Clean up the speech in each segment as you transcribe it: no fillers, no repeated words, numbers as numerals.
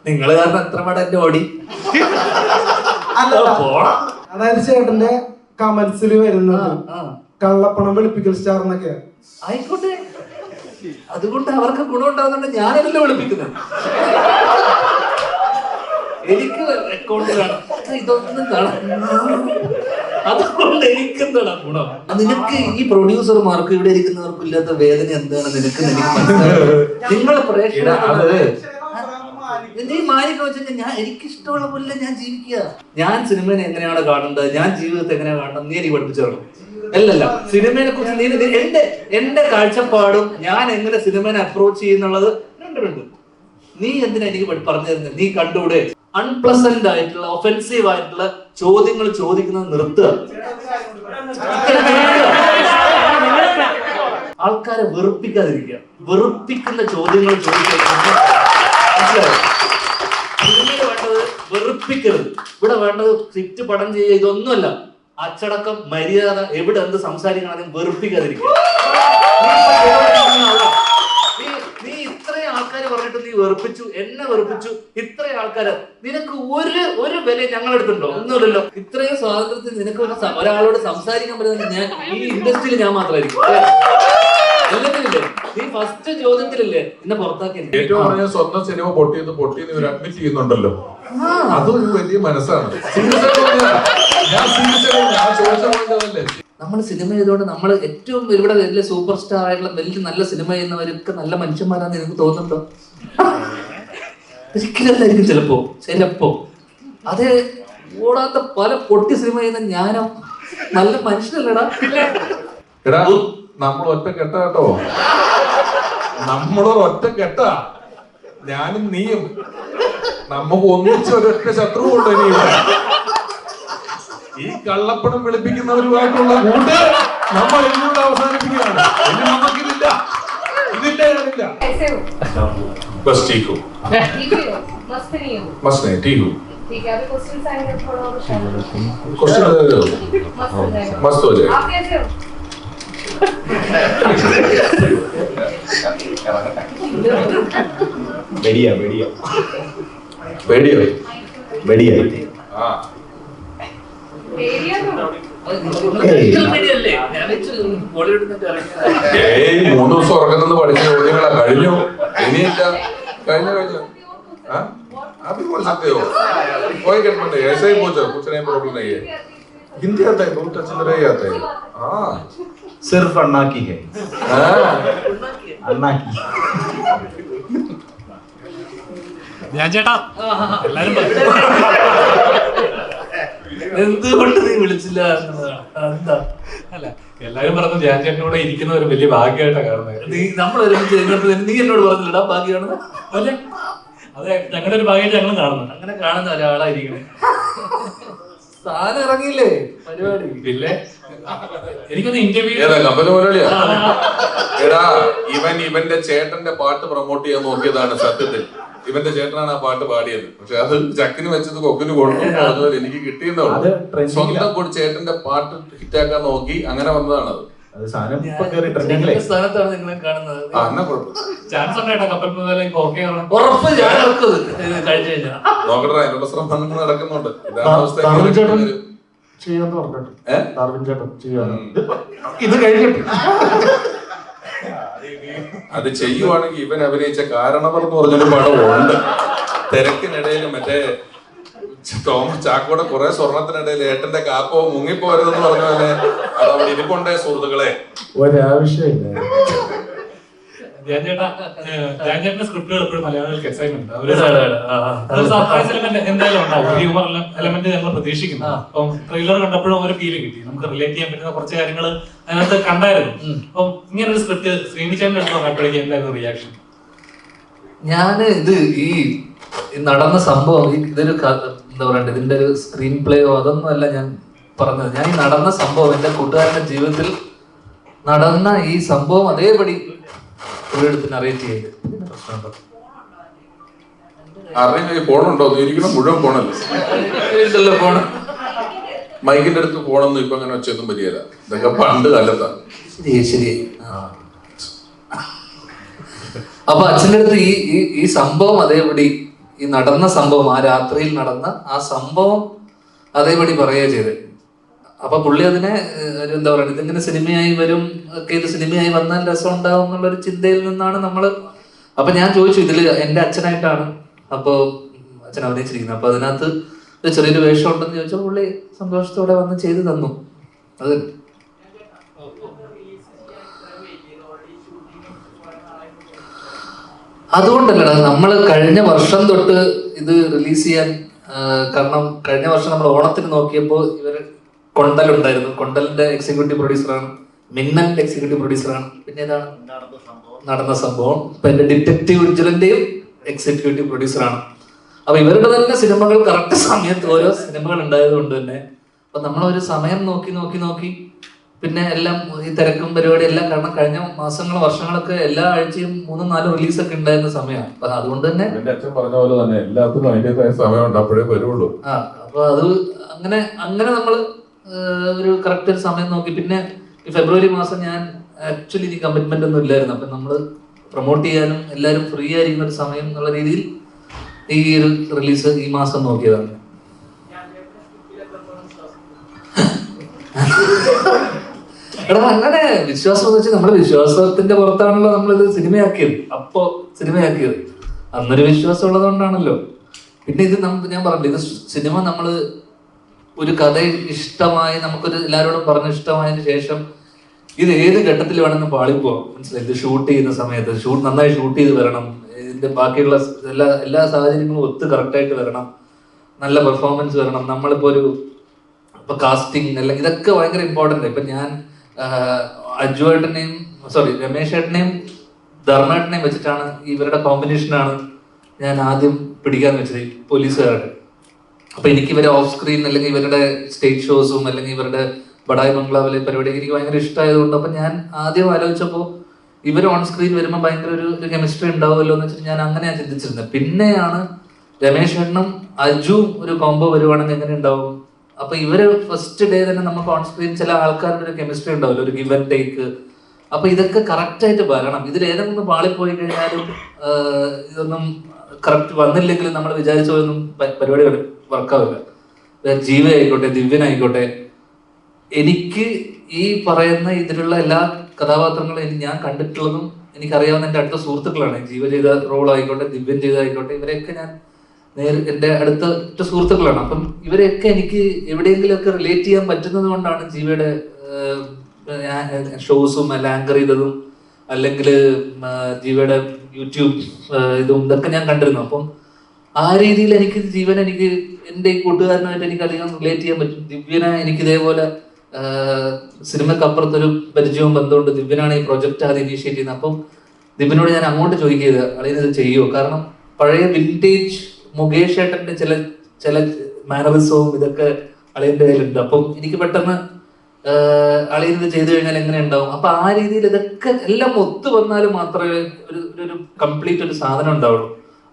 നിങ്ങള് കാരണം എത്ര പടം എന്റെ ഓടി. അതായത് ചേട്ടന്റെ കമന്റ്സിൽ വരുന്നത് കള്ളപ്പണം വെളുപ്പിക്കൽ സ്റ്റാർ എന്നൊക്കെ. ആയിക്കോട്ടെ, അതുകൊണ്ട് അവർക്ക് ഗുണമുണ്ടാകുന്നുണ്ട്. ഞാനതല്ലേ വിളിപ്പിക്കുന്നത്. എനിക്ക് അക്കൗണ്ട് കാണാം, ഇതൊന്നും കാണാം. അതുകൊണ്ട് എനിക്കെന്താണ് ഗുണം? നിനക്ക് ഈ പ്രൊഡ്യൂസർമാർക്ക് ഇവിടെ ഇരിക്കുന്നവർക്കും ഇല്ലാത്ത വേദന എന്താണ് നിനക്ക് എനിക്ക് മനസ്സിലായത്. നിങ്ങൾ നീ മാനിക്ക് വെച്ചാൽ ഞാൻ എനിക്കിഷ്ടമുള്ള പോലെ ഞാൻ ജീവിക്കുക. ഞാൻ സിനിമനെ എങ്ങനെയാണ് കാണേണ്ടത്, ഞാൻ ജീവിതത്തെ എങ്ങനെയാണ് കാണേണ്ടത്, നീ എനിക്ക് പഠിപ്പിച്ചു തരണം. അല്ലല്ല, സിനിമയെ കുറിച്ച് നീ എന്റെ കാഴ്ചപ്പാടും ഞാൻ എങ്ങനെ സിനിമനെ അപ്രോച്ച് ചെയ്യുന്നുള്ളത് രണ്ടുണ്ട്. നീ എന്തിനാ എനിക്ക് പറഞ്ഞു തരുന്നത്? നീ കണ്ടൂടെ? അൺപ്ലസന്റ് ആയിട്ടുള്ള ഒഫെൻസീവ് ആയിട്ടുള്ള ചോദ്യങ്ങൾ ചോദിക്കുന്നത് നിർത്തുക. ആൾക്കാരെ വെറുപ്പിക്കാതിരിക്കുക. വെറുപ്പിക്കുന്ന ചോദ്യങ്ങൾ ചോദിക്കുക. സിനിമയിൽ വേണ്ടത് വെറുപ്പിക്കരുത്. ഇവിടെ വേണ്ടത് സ്ക്രിപ്റ്റ് പടം ചെയ്യുക, ഇതൊന്നുമല്ല. അച്ചടക്കം, മര്യാദ, എവിടെ എന്ത് സംസാരിക്കണം വെറുപ്പിക്കാതിരിക്കുക. നീ ഇത്രയും ആൾക്കാര് പറഞ്ഞിട്ട് നീ വെറുപ്പിച്ചു, എന്നെ വെറുപ്പിച്ചു. ഇത്രയും ആൾക്കാര്, നിനക്ക് ഒരു വില ഞങ്ങളെടുത്തുണ്ടോ? ഒന്നുമില്ലല്ലോ. ഇത്രയും സ്വാതന്ത്ര്യത്തിൽ നിനക്ക് ഒരാളോട് സംസാരിക്കാൻ പറ്റുന്നത് ഞാൻ ഈ ഇൻഡസ്ട്രിയിൽ ഞാൻ മാത്രമായിരിക്കും. എല്ലാത്തിനില്ലേ? നീ ഫസ്റ്റ് ചോദ്യത്തിലല്ലേ എന്നെ പുറത്താക്കി. ഏറ്റവും പറഞ്ഞ സ്വന്തം സിനിമ പൊട്ടിയെന്ന് ഇവർ അഡ്മിറ്റ് ചെയ്യുന്നുണ്ടല്ലോ. അതൊരു വലിയ മനസ്സാണ്. നമ്മൾ സിനിമ ചെയ്തുകൊണ്ട് നമ്മൾ ഏറ്റവും ഇവിടെ വലിയ സൂപ്പർ സ്റ്റാർ ആയിട്ടുള്ള വലിയ നല്ല സിനിമ ചെയ്യുന്നവരൊക്കെ നല്ല മനുഷ്യന്മാരാന്ന് എനിക്ക് തോന്നുന്നുണ്ടോ? ഒരിക്കലല്ലായിരിക്കും. ചിലപ്പോ അത് ഓടാത്ത പല പൊട്ടി സിനിമ ചെയ്യുന്ന ഞാനോ നല്ല മനുഷ്യനല്ലടാ. എടാ, നമ്മൾ ഒറ്റ കെട്ട കേട്ടോ. നമ്മളൊരൊറ്റ കെട്ട, ഞാനും നീയും. നമുക്ക് ഒന്നിച്ച് ഒരൊറ്റ ശത്രുവുണ്ട് ഇനി ഇവിടെ. ഈ കള്ളപ്പണം വെളുപ്പിക്കുന്നവരുമായിട്ടുള്ള കൂട്ട് നമ്മൾ എന്നോട് അവസാനിപ്പിക്കുകയാണ്. ഇനി നമുക്കിതില്ല, ഇതില്ല. बस ठीक हो, मस्त नहीं, ठीक हो. क्वेश्चन मस्त हो जाएगा. आप कैसे हो? बढ़िया बढ़िया बढ़िया बढ़िया. हाँ, മൂന്ന് ദിവസം ഉറങ്ങുന്നത് പഠിച്ച ചോദ്യങ്ങളാ. കഴിഞ്ഞു, ഇനിയില്ല. കഴിഞ്ഞ अभी बोल सकते हो, कोई गड़बड़ नहीं. ऐसे ही पूछो, कुछ नहीं, प्रॉब्लम नहीं है. हिंदी आता है, बहुत अच्छी तरह ही आता है. हाँ, सिर्फ अन्ना की है. अन्ना की. ഞാൻ ചേട്ടാ എല്ലാരും എന്തുകൊണ്ട് നീ വിളിച്ചില്ല എന്താ? അല്ല, എല്ലാരും പറഞ്ഞു ധ്യാൻ ചേട്ടനോടെ ഇരിക്കുന്ന ഒരു വലിയ ഭാഗ്യമായിട്ടാണ് കാണുന്നത്. നീ നമ്മൾ നീ എന്നോട് പറഞ്ഞില്ലടാ ഭാഗ്യമാണ്. അല്ലേ, അതെ, ഞങ്ങളുടെ ഒരു ഭാഗ്യമായിട്ട് ഞങ്ങൾ കാണുന്നു. അങ്ങനെ കാണുന്ന ഒരാളായിരിക്കണം. സാധനം ഇറങ്ങിയില്ലേ പരിപാടി? പിന്നെ എനിക്കൊന്ന് ഇന്റർവ്യൂ കമ്പനി മുതലാളിയാ. എടാ, ഇവന്റെ ചേട്ടന്റെ പാട്ട് പ്രൊമോട്ട് ചെയ്യാൻ നോക്കിയതാണ് സത്യത്തിൽ. ഇവന്റെ ചേട്ടനാണ് ആ പാട്ട് പാടിയത്. പക്ഷെ അത് ചക്കിന് വെച്ചത് കൊക്കിന് കൊടുക്കും. അതുപോലെ എനിക്ക് കിട്ടിയെന്നുള്ളൂ. സ്വന്തം ചേട്ടന്റെ പാട്ട് ഹിറ്റാക്കാൻ നോക്കി, അങ്ങനെ വന്നതാണത്. സ്ഥാനത്താണ് നിങ്ങളെ കാണുന്നത്. ചാൻസ് ഉണ്ടായിട്ടാ കപ്പൽ മുതലേ ഓക്കെ ഉറപ്പ് ഞാൻ കഴിച്ചു കഴിഞ്ഞാൽ നോക്കട്ടെ, അതിനുള്ള ശ്രമം നടക്കുന്നുണ്ട്. ഇത് കഴിഞ്ഞിട്ട് അത് ചെയ്യുവാണെങ്കിൽ ഇവൻ അഭിനയിച്ച കാരണവർ എന്ന് പറഞ്ഞൊരു പടമുണ്ട്. തിരക്കിനിടയിൽ മറ്റേ തോമസ് ചാക്കോടെ കുറെ സ്വർണത്തിനിടയിൽ ഏട്ടന്റെ കാക്കോ മുങ്ങിപ്പോരുതെന്ന് പറഞ്ഞ പോലെ അതവിടെ ഇരിപ്പുണ്ടേ സുഹൃത്തുക്കളെ. ഒരാവശ്യമില്ല. ധ്യാൻ ചേട്ടന്റെ സ്ക്രിപ്റ്റുകൾ എപ്പോഴും മലയാളികൾക്ക് എക്സൈറ്റ്മെന്റ് സർപ്രൈസ് എലമെന്റ് എന്തായാലും ഉണ്ടാവും. ഹ്യൂമർ എലമെന്റ് ഞങ്ങൾ പ്രതീക്ഷിക്കുന്നു. അപ്പം ട്രെയിലർ കണ്ടപ്പോഴും ഒരു ഫീല് കിട്ടി. നമുക്ക് റിലേറ്റ് ചെയ്യാൻ പറ്റുന്ന കുറച്ച് കാര്യങ്ങൾ അതിനകത്ത് കണ്ടായിരുന്നു. അപ്പം ഇങ്ങനെ ഒരു സ്ക്രിപ്റ്റ് ശ്രീനിചേട്ടൻ്റെ അടുത്ത് പറഞ്ഞപ്പോഴേക്കും എന്തായിരുന്നു റിയാക്ഷൻ? ഞാന് ഈ നടന്ന സംഭവം, ഇതൊരു എന്താ പറയണ്ടേ, ഇതിന്റെ ഒരു സ്ക്രീൻ പ്ലേയോ അതൊന്നും അല്ല ഞാൻ പറഞ്ഞത്. ഞാൻ ഈ നടന്ന സംഭവം, എന്റെ കൂട്ടുകാരന്റെ ജീവിതത്തിൽ നടന്ന ഈ സംഭവം അതേപടി ഒരിടത്ത് നറേറ്റ് ചെയ്ത് പോണുണ്ടോ? ഇരിക്കണം മുഴുവൻ പോണല്ലോ. പോണം. മൈക്കിന്റെ അടുത്ത് പോണെന്ന് ഇപ്പൊ അങ്ങനെ വെച്ചൊന്നും പറ്റിയല്ല. ഇതൊക്കെ പണ്ട് കാലത്താണ്. ശരി. അപ്പൊ അച്ഛൻ്റെ അടുത്ത് ഈ സംഭവം അതേപടി ഈ നടന്ന സംഭവം, ആ രാത്രിയിൽ നടന്ന ആ സംഭവം അതേപടി പറയുക ചെയ്ത്. അപ്പൊ പുള്ളി അതിനെ എന്താ പറയുക, ഇതിങ്ങനെ സിനിമയായി വരും ഒക്കെ, ഇത് സിനിമയായി വന്നാൽ രസം ഉണ്ടാവും എന്നുള്ളൊരു ചിന്തയിൽ നിന്നാണ് നമ്മള്. അപ്പൊ ഞാൻ ചോദിച്ചു, ഇതില് എന്റെ അച്ഛനായിട്ടാണ് അപ്പൊ അച്ഛൻ അഭിനയിച്ചിരിക്കുന്നത്, അപ്പൊ അതിനകത്ത് ഒരു ചെറിയൊരു വേഷം ഉണ്ടെന്ന് ചോദിച്ചാൽ പുള്ളി സന്തോഷത്തോടെ വന്ന് ചെയ്തു തന്നു. അത് അതുകൊണ്ടല്ലടാ നമ്മൾ കഴിഞ്ഞ വർഷം തൊട്ട് ഇത് റിലീസ് ചെയ്യാൻ കാരണം കഴിഞ്ഞ വർഷം നമ്മൾ ഓണത്തിന് നോക്കിയപ്പോൾ ഇവര് കൊണ്ടലുണ്ടായിരുന്നു. കൊണ്ടലിന്റെ എക്സിക്യൂട്ടീവ് പ്രൊഡ്യൂസറാണ്, മിന്നലിന്റെ എക്സിക്യൂട്ടീവ് പ്രൊഡ്യൂസറാണ്, പിന്നെ ഏതാണ് നടന്ന സംഭവം, ഇപ്പൊ എന്റെ ഡിറ്റക്റ്റീവ് വിജിലന്റെയും എക്സിക്യൂട്ടീവ് പ്രൊഡ്യൂസറാണ്. അപ്പൊ ഇവരുടെ തന്നെ സിനിമകൾ കറക്റ്റ് സമയത്ത് ഓരോ സിനിമകൾ ഉണ്ടായത് കൊണ്ട് തന്നെ അപ്പൊ നമ്മളൊരു സമയം നോക്കി പിന്നെ എല്ലാം ഈ തിരക്കും പരിപാടി എല്ലാം, കാരണം കഴിഞ്ഞ മാസങ്ങൾ വർഷങ്ങളൊക്കെ എല്ലാ ആഴ്ചയും 3-4 റിലീസൊക്കെ ഉണ്ടായിരുന്ന സമയമാണ്. അപ്പൊ അതുകൊണ്ട് തന്നെ എന്റെ അച്ഛൻ പറഞ്ഞ പോലെ തന്നെ എല്ലാത്തിനും അതിന്റേതായ സമയമുണ്ട്, അപ്പോഴേ വരുള്ളൂ. അപ്പൊ അത് അങ്ങനെ നമ്മള് ഒരു കറക്റ്റ് ഒരു സമയം നോക്കി. പിന്നെ ഈ ഫെബ്രുവരി മാസം ഞാൻ ആക്ച്വലി എനിക്ക് കമ്മിറ്റ്മെന്റ് ഒന്നും ഇല്ലായിരുന്നു. അപ്പൊ നമ്മള് പ്രൊമോട്ട് ചെയ്യാനും എല്ലാവരും ഫ്രീ ആയിരിക്കുന്ന ഒരു സമയം എന്നുള്ള രീതിയിൽ ഈ ഒരു റിലീസ് ഈ മാസം നോക്കിയതാണ്. എടാ അങ്ങനെ വിശ്വാസം എന്ന് വെച്ചാൽ നമ്മള് വിശ്വാസത്തിന്റെ പുറത്താണല്ലോ നമ്മളിത് സിനിമയാക്കിയത്. അന്നൊരു വിശ്വാസം ഉള്ളത് കൊണ്ടാണല്ലോ. പിന്നെ ഇത് ഞാൻ പറഞ്ഞില്ല, ഇത് സിനിമ നമ്മള് ഒരു കഥ ഇഷ്ടമായി നമുക്കൊരു എല്ലാവരോടും പറഞ്ഞ് ഇഷ്ടമായതിനു ശേഷം ഇത് ഏത് ഘട്ടത്തിൽ വേണമെന്ന് പാളിപ്പോവാം. മനസ്സിലായി? ഇത് ഷൂട്ട് ചെയ്യുന്ന സമയത്ത് നന്നായി ഷൂട്ട് ചെയ്ത് വരണം, ഇതിന്റെ ബാക്കിയുള്ള എല്ലാ സാഹചര്യങ്ങളും ഒത്ത് കറക്റ്റായിട്ട് വരണം, നല്ല പെർഫോമൻസ് വരണം. നമ്മളിപ്പോ ഇപ്പൊ കാസ്റ്റിംഗ് അല്ലെങ്കിൽ ഇതൊക്കെ ഭയങ്കര ഇമ്പോർട്ടന്റ്. ഇപ്പൊ ഞാൻ രമേശ് ഏട്ടനെയും ധർമ്മേട്ടനെയും വെച്ചിട്ടാണ്, ഇവരുടെ കോമ്പിനേഷനാണ് ഞാൻ ആദ്യം പിടിക്കാൻ വെച്ചത്, പോലീസുകാരുടെ. അപ്പൊ എനിക്ക് ഇവരെ ഓഫ് സ്ക്രീൻ അല്ലെങ്കിൽ ഇവരുടെ സ്റ്റേജ് ഷോസും അല്ലെങ്കിൽ ഇവരുടെ ബഡായി ബംഗ്ലാവിലെ പരിപാടിയൊക്കെ എനിക്ക് ഭയങ്കര ഇഷ്ടമായതുകൊണ്ട് അപ്പൊ ഞാൻ ആദ്യം ആലോചിച്ചപ്പോൾ ഇവർ ഓൺ സ്ക്രീൻ വരുമ്പോൾ ഭയങ്കര ഒരു കെമിസ്ട്രി ഉണ്ടാവുമല്ലോ എന്ന് വെച്ചിട്ട് ഞാൻ അങ്ങനെയാണ് ചിന്തിച്ചിരുന്നത്. പിന്നെയാണ് രമേശ് ഏട്ടനും അജുവും ഒരു കോംബോ വരുവാണെങ്കിൽ എങ്ങനെ ഉണ്ടാവും. അപ്പൊ ഇവര് ഫസ്റ്റ് ഡേ തന്നെ നമുക്ക് ഓൺ സ്ക്രീൻ ചില ആൾക്കാരുടെ ഒരു കെമിസ്ട്രി ഉണ്ടാവില്ല, ഒരു ഗിവ് ആൻഡ് ടേക്ക്. അപ്പൊ ഇതൊക്കെ കറക്റ്റ് ആയിട്ട് വരണം. ഇതിൽ ഏതെങ്കിലും പാളിപ്പോയി കഴിഞ്ഞാലും ഇതൊന്നും കറക്റ്റ് വന്നില്ലെങ്കിലും നമ്മൾ വിചാരിച്ച പോലൊന്നും പരിപാടി വർക്കാവില്ല. ജീവ ആയിക്കോട്ടെ, ദിവ്യനായിക്കോട്ടെ, എനിക്ക് ഈ പറയുന്ന ഇതിലുള്ള എല്ലാ കഥാപാത്രങ്ങളും ഞാൻ കണ്ടിട്ടുള്ളതും എനിക്കറിയാവുന്ന എൻ്റെ അടുത്ത സുഹൃത്തുക്കളാണ്. ജീവ ചെയ്ത റോൾ ആയിക്കോട്ടെ, ദിവ്യൻ ചെയ്തായിക്കോട്ടെ, ഇവരെയൊക്കെ ഞാൻ എൻ്റെ അടുത്ത സുഹൃത്തുക്കളാണ്. അപ്പം ഇവരെയൊക്കെ എനിക്ക് എവിടെയെങ്കിലുമൊക്കെ റിലേറ്റ് ചെയ്യാൻ പറ്റുന്നത് കൊണ്ടാണ് ജീവയുടെ ഷോസും അല്ല ആങ്കർ ചെയ്തതും അല്ലെങ്കിൽ ജീവയുടെ യൂട്യൂബ് ഇതൊക്കെ ഞാൻ കണ്ടിരുന്നു. അപ്പം ആ രീതിയിൽ എനിക്ക് എനിക്ക് എൻ്റെ ഈ കൂട്ടുകാരനായിട്ട് എനിക്ക് അധികം റിലേറ്റ് ചെയ്യാൻ പറ്റും. ദിവ്യനെ എനിക്ക് ഇതേപോലെ സിനിമക്കപ്പുറത്തൊരു പരിചയവും ബന്ധമുണ്ട്. ദിവ്യനാണ് ഈ പ്രൊജക്റ്റ് ആദ്യം ഇനീഷ്യേറ്റ് ചെയ്യുന്നത്. അപ്പം ദിവ്യനോട് ഞാൻ അങ്ങോട്ട് ചോദിക്കുക, അളിയത് ചെയ്യുമോ? കാരണം പഴയ വിന്റേജ് മുകേഷ് ഏട്ടന്റെ ചില മാനറിസവും ഇതൊക്കെ അളിയന്റെ കയ്യിലുണ്ട്. അപ്പം എനിക്ക് പെട്ടെന്ന് അളിയത് ചെയ്തു കഴിഞ്ഞാൽ എങ്ങനെ ഉണ്ടാവും. അപ്പൊ ആ രീതിയിൽ ഇതൊക്കെ എല്ലാം ഒത്തു വന്നാൽ മാത്രമേ ഒരു കംപ്ലീറ്റ് ഒരു സാധനം ഉണ്ടാവുള്ളൂ.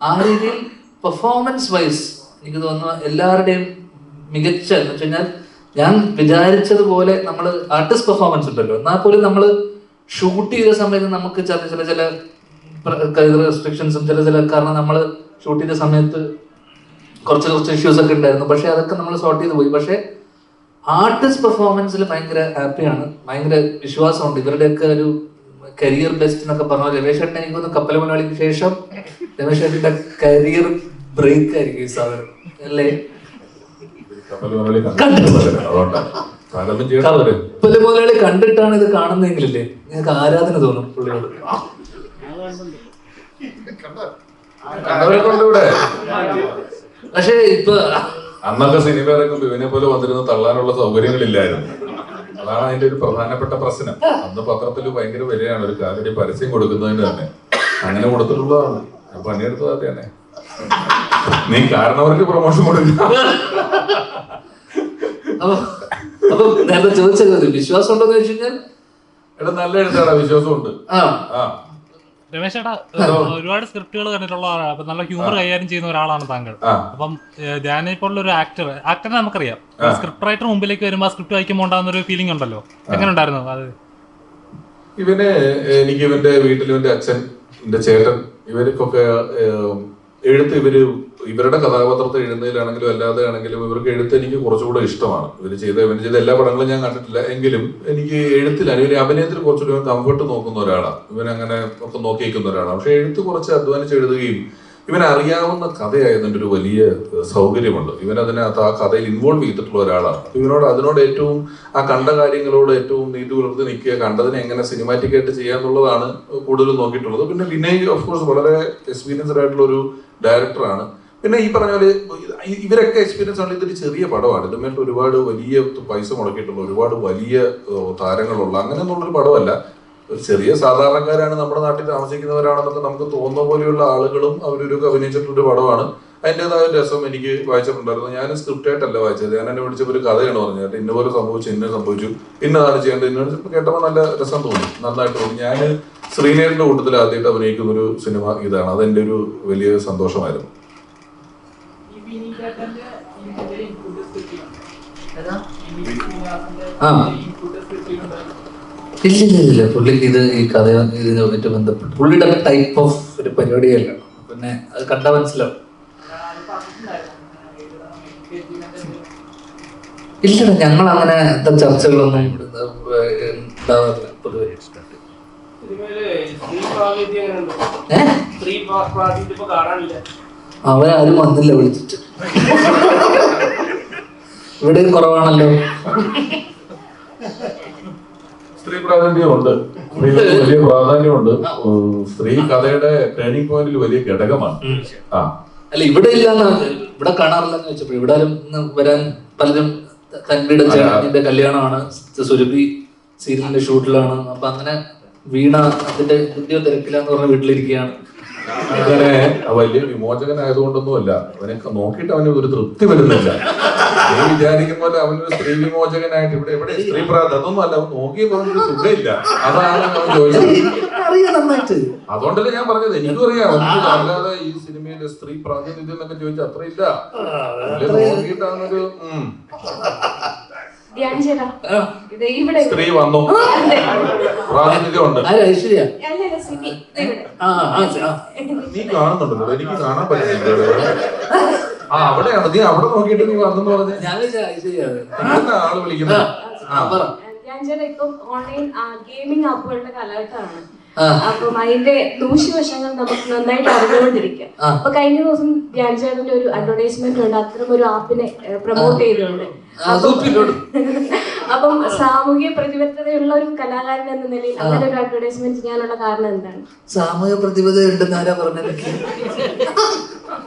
ആ രീതിയിൽ പെർഫോമൻസ് വൈസ് എനിക്ക് തോന്നുന്നു എല്ലാവരുടെയും മികച്ച എന്ന് വെച്ച് കഴിഞ്ഞാൽ ഞാൻ വിചാരിച്ചതുപോലെ നമ്മൾ ആർട്ടിസ്റ്റ് പെർഫോമൻസ് ഉണ്ടല്ലോ, എന്നാൽ പോലും നമ്മൾ ഷൂട്ട് ചെയ്ത സമയത്ത് നമുക്ക് ചില റെസ്ട്രിക്ഷൻസും കാരണം നമ്മൾ ഷൂട്ട് ചെയ്ത സമയത്ത് കുറച്ച് ഇഷ്യൂസ് ഒക്കെ ഉണ്ടായിരുന്നു. പക്ഷെ അതൊക്കെ നമ്മൾ സോർട്ട് ചെയ്ത് പോയി. പക്ഷെ ആർട്ടിസ്റ്റ് പെർഫോമൻസിൽ ഭയങ്കര ഹാപ്പിയാണ്, ഭയങ്കര വിശ്വാസമുണ്ട്. ഇവരുടെയൊക്കെ ഒരു കരിയർ ബെസ്റ്റ് എന്നൊക്കെ പറഞ്ഞാൽ രമേശ് ഏട്ടൻ എനിക്കൊന്ന് കപ്പൽ മലയാളിക്ക് ശേഷം രമേശ് ഏട്ടന്റെ കരിയർ ബ്രേക്ക് ആയിരിക്കും ഈ സാധനം അല്ലേ? കപ്പൽ മുതലാളി കണ്ടിട്ടാണ് ഇത് കാണുന്നതെങ്കിലല്ലേ നിങ്ങൾക്ക് ആരാധന തോന്നും പുള്ളിയോട്. പക്ഷേ ഇപ്പൊ അന്നൊക്കെ സിനിമ ഇറക്കുമ്പോ ഇവനെ പോലെ വന്നിരുന്ന തള്ളാനുള്ള സൗകര്യങ്ങളില്ലായിരുന്നു. അതാണ് അതിന്റെ ഒരു പ്രധാനപ്പെട്ട പ്രശ്നം. അന്ന് പത്രത്തിൽ ഭയങ്കര വിലയാണ് ഒരു കാലടി പരസ്യം കൊടുക്കുന്നതിന് തന്നെ. അങ്ങനെ കൊടുത്തിട്ടുള്ളതാണ്. ഞാൻ പണിയെടുത്തത് അത് തന്നെ. നീ കാരണവർക്ക് പ്രൊമോഷൻ കൊടുക്കുക. അപ്പൊ നേരത്തെ ചോദിച്ചത് വിശ്വാസം ഉണ്ടോന്ന് ചോദിച്ചു കഴിഞ്ഞാൽ എടാ നല്ല എഴുതാടാ, വിശ്വാസമുണ്ട്. രമേശ് ചേട്ടാ ഒരുപാട് സ്ക്രിപ്റ്റുകൾ കണ്ടിട്ടുള്ള ആളാണ്. അപ്പൊ നല്ല ഹ്യൂമർ കൈകാര്യം ചെയ്യുന്ന ഒരാളാണ് താങ്കൾ. അപ്പം ധ്യാനെ പോലുള്ള ഒരു ആക്ടറിനെ നമുക്കറിയാം, സ്ക്രിപ്റ്റ് റൈറ്റർ മുമ്പിലേക്ക് വരുമ്പോ ആ സ്ക്രിപ്റ്റ് വായിക്കുമ്പോൾ ഉണ്ടാകുന്ന ഒരു ഫീലിംഗ് ഉണ്ടല്ലോ, എങ്ങനെ ഉണ്ടായിരുന്നു അത്? എനിക്ക് ഇവന്റെ വീട്ടിൽ ഇവന്റെ അച്ഛൻ, എന്റെ ചേട്ടൻ, ഇവർക്കൊക്കെ എഴുത്ത് ഇവരുടെ കഥാപാത്രത്തെ എഴുതുന്നതിലാണെങ്കിലും അല്ലാതെ ആണെങ്കിലും ഇവർക്ക് എഴുത്ത് എനിക്ക് കുറച്ചുകൂടെ ഇഷ്ടമാണ്. ഇവർ ചെയ്ത എല്ലാ പടങ്ങളും ഞാൻ കണ്ടിട്ടില്ല, എങ്കിലും എനിക്ക് എഴുത്തിലാണ് ഇവര് അഭിനയത്തിൽ കുറച്ചുകൂടി കംഫർട്ട് നോക്കുന്ന ഒരാളാണ്. ഇവനങ്ങനെ ഒക്കെ നോക്കി വയ്ക്കുന്ന ഒരാളാണ്. പക്ഷെ എഴുത്ത് കുറച്ച് അധ്വാനിച്ച് എഴുതുകയും ഇവൻ അറിയാവുന്ന കഥയായതിൻ്റെ ഒരു വലിയ സൗകര്യമുണ്ട്. ഇവൻ അതിനകത്ത് ആ കഥയിൽ ഇൻവോൾവ് ചെയ്തിട്ടുള്ള ഒരാളാണ്. അതിനോട് ഏറ്റവും ആ കണ്ട കാര്യങ്ങളോട് ഏറ്റവും നീതി പുലർത്തി നിൽക്കുക, കണ്ടതിനെ എങ്ങനെ സിനിമാറ്റിക് ആയിട്ട് ചെയ്യാന്നുള്ളതാണ് കൂടുതലും നോക്കിയിട്ടുള്ളത്. പിന്നെ വിനയ് ഓഫ് കോഴ്സ് വളരെ എക്സ്പീരിയൻസ്ഡ് ആയിട്ടുള്ള ഒരു ഡയറക്ടറാണ്. പിന്നെ ഈ പറഞ്ഞ പോലെ ഇവരൊക്കെ എക്സ്പീരിയൻസ് ആണ്. ഇതൊരു ചെറിയ പടമാണ്. ഇതുമായിട്ട് ഒരുപാട് വലിയ പൈസ മുടക്കിയിട്ടുള്ള ഒരുപാട് വലിയ താരങ്ങളുള്ള അങ്ങനെയൊന്നുള്ളൊരു പടമല്ല. ഒരു ചെറിയ സാധാരണക്കാരാണ്, നമ്മുടെ നാട്ടിൽ താമസിക്കുന്നവരാണെന്നൊക്കെ നമുക്ക് തോന്നുന്ന പോലെയുള്ള ആളുകളും അവരൊക്കെ അഭിനയിച്ചിട്ടുള്ളൊരു പടമാണ്. അതിൻ്റെതായ ഒരു രസം എനിക്ക് വായിച്ചിട്ടുണ്ടായിരുന്നു. ഞാൻ സ്ക്രിപ്റ്റ് ആയിട്ടല്ല വായിച്ചത്. ഞാൻ എന്നെ വിളിച്ചപ്പോൾ ഒരു കഥയാണ് പറഞ്ഞത്, ഇന്നപോലെ സംഭവിച്ചു, ഇന്നതാണ് ചെയ്യേണ്ടത്, ഇന്നോട് കേട്ടപ്പോൾ നല്ല രസം തോന്നി, നന്നായിട്ട് തോന്നി. ഞാൻ ശ്രീനേരിന്റെ കൂട്ടത്തിൽ ആദ്യമായിട്ട് അഭിനയിക്കുന്ന ഒരു സിനിമ ഇതാണ്. അതെന്റെ ഒരു വലിയ സന്തോഷമായിരുന്നു. ഇല്ല പുള്ളിക്ക് ഈ കഥ ഇതിനുമായിട്ട് ബന്ധപ്പെട്ട് പുള്ളിയുടെ ടൈപ്പ് ഓഫ് ഒരു പരിപാടിയല്ല. പിന്നെ അത് കണ്ടാൽ മനസ്സിലാവും. ഇല്ലടാ, ഞങ്ങൾ അങ്ങനെ ചർച്ചകളൊന്നും ഉണ്ടാവാറില്ല പൊതുവെ. അവരാരും വന്നില്ല വിളിച്ചിട്ട്. ഇവിടെയും കുറവാണല്ലോ. സ്ത്രീ പ്രാധാന്യമുണ്ട്, വലിയ പ്രാധാന്യമുണ്ട്. സ്ത്രീ കഥയുടെ ടേണിംഗ് പോയിന്റിൽ വലിയ ഘടകമാണ്. അല്ല ഇവിടെ ഇല്ലാന്ന്, ഇവിടെ കാണാറില്ലെന്ന് വെച്ചപ്പോ ഇവിടെ വരാൻ പലരും തൻവീട് ചേട്ടന്റെ കല്യാണമാണ്, സുരഭി സീരിയലിന്റെ ഷൂട്ടിലാണ്. അപ്പൊ അങ്ങനെ വീണ അതിന്റെ എന്തിയോ തിരക്കിലാന്ന് പറഞ്ഞ വീട്ടിലിരിക്കുകയാണ്. അങ്ങനെ വലിയ വിമോചകനായതുകൊണ്ടൊന്നുമല്ല, അവനൊക്കെ നോക്കിയിട്ട് അവന് ഒരു തൃപ്തി വരുന്നില്ല. നീ വിചാരിക്കുന്ന പോലെ അവനൊരു സ്ത്രീ വിമോചകനായിട്ട് ഇവിടെ സ്ത്രീ അതൊന്നും അല്ല. അവൻ നോക്കി പറഞ്ഞൊരു സുഖമില്ല. അതാണ് അവൻ ചോദിച്ചത്. അതുകൊണ്ടല്ലേ ഞാൻ പറഞ്ഞത്. എനിക്കും അറിയാം. അല്ലാതെ ഈ സിനിമയിലെ സ്ത്രീ പ്രാതിനിധ്യം എന്നൊക്കെ ചോദിച്ചാൽ അത്ര ഇല്ല. നോക്കിയിട്ടാണൊരു സ്ത്രീ വന്നു, പ്രാതിനിധ്യം ഉണ്ട്. നീ കാണുന്നുണ്ടല്ലോ, എനിക്ക് കാണാൻ പറ്റുന്നില്ല. അവിടെയാണ് നീ അവിടെ നോക്കിയിട്ട് നീ വന്നെന്ന് പറഞ്ഞ ആള് വിളിക്കുന്നത്. ഇപ്പം ഓൺലൈൻ ഗെയിമിംഗ് ആപ്പുകളുടെ കാലഘട്ടമാണ്. അപ്പം അതിന്റെ ദൂഷ്യവശങ്ങൾ നമുക്ക് നന്നായിട്ട് അറിഞ്ഞുകൊണ്ടിരിക്കാം. അപ്പൊ കഴിഞ്ഞ ദിവസം ധ്യാൻ ചേട്ടന്റെ ഒരു അഡ്വർടൈസ്മെന്റ് ഉണ്ട്, അത്തരം ഒരു ആപ്പിനെ പ്രൊമോട്ട് ചെയ്തുകൊണ്ട്. അപ്പം സാമൂഹിക പ്രതിബദ്ധതയുള്ള ഒരു കലാകാരൻ എന്ന നിലയിൽ അങ്ങനെ ഒരു അഡ്വർടൈസ്മെന്റ് ചെയ്യാനുള്ള കാരണം എന്താണ്? സാമൂഹിക പ്രതിബദ്ധത ഉണ്ടെന്ന് ആരാ പറഞ്ഞത്?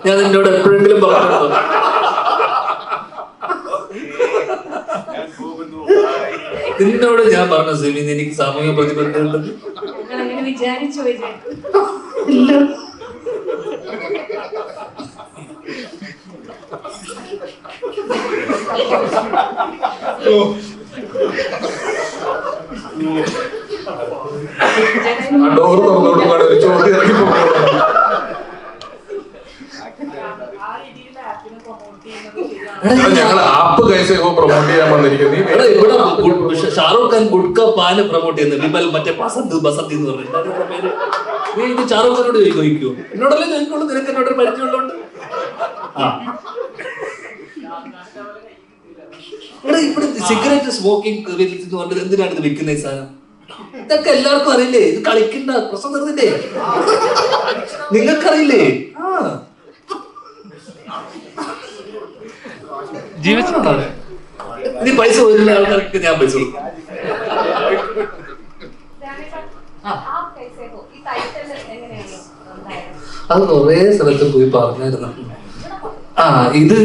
ഞാൻ നിന്നോട് എപ്പോഴെങ്കിലും പറഞ്ഞു? നിന്നോട് ഞാൻ പറഞ്ഞു സിമി, എനിക്ക് സാമൂഹിക പ്രതിബദ്ധത ഉണ്ടെന്ന് അങ്ങനെ വിചാരിച്ചു. ഇല്ല. ഡോർ തുറന്നുകൊടുക്കാണ് ഒരു ചോദ്യം ഇറങ്ങി പോകുന്നത്. ഞങ്ങൾ ആപ്പ് കൈസേ പ്രൊമോട്ട് ചെയ്യാൻ വന്നിരിക്കുന്നത്. ഷാറൂഖ് ഖാൻ ഗുഡ്ക പാന് പ്രൊമോട്ട് ചെയ്യുന്നത് വിമൽ മറ്റേ ബസന്തി എന്ന് പറഞ്ഞു. നീ ഇത് ഷാറൂഖ് ഖാനോട് ചോദിക്കോ? എന്നോടല്ലേ ചോദിക്കുള്ളൂ, നിനക്ക് എന്നോട് പരിചയമുള്ളതുകൊണ്ട്. ഇവിടെ സിഗരറ്റ് സ്മോക്കിംഗ് എന്ന് പറഞ്ഞത് എന്തിനാണ് ഇത് വിൽക്കുന്ന ഈ സാധനം? ഇതൊക്കെ എല്ലാവർക്കും അറിയില്ലേ? ഇത് കളിക്കണ്ട, പ്രശ്നം തീർന്നില്ലേ? നിങ്ങൾക്കറിയില്ലേ? നീ പൈസ വരുന്ന ആൾക്കാർക്ക് ഞാൻ പൈസ കൊടുക്കും. അത് കുറേ സ്ഥലത്ത് പോയി പറഞ്ഞായിരുന്നു. ഇത്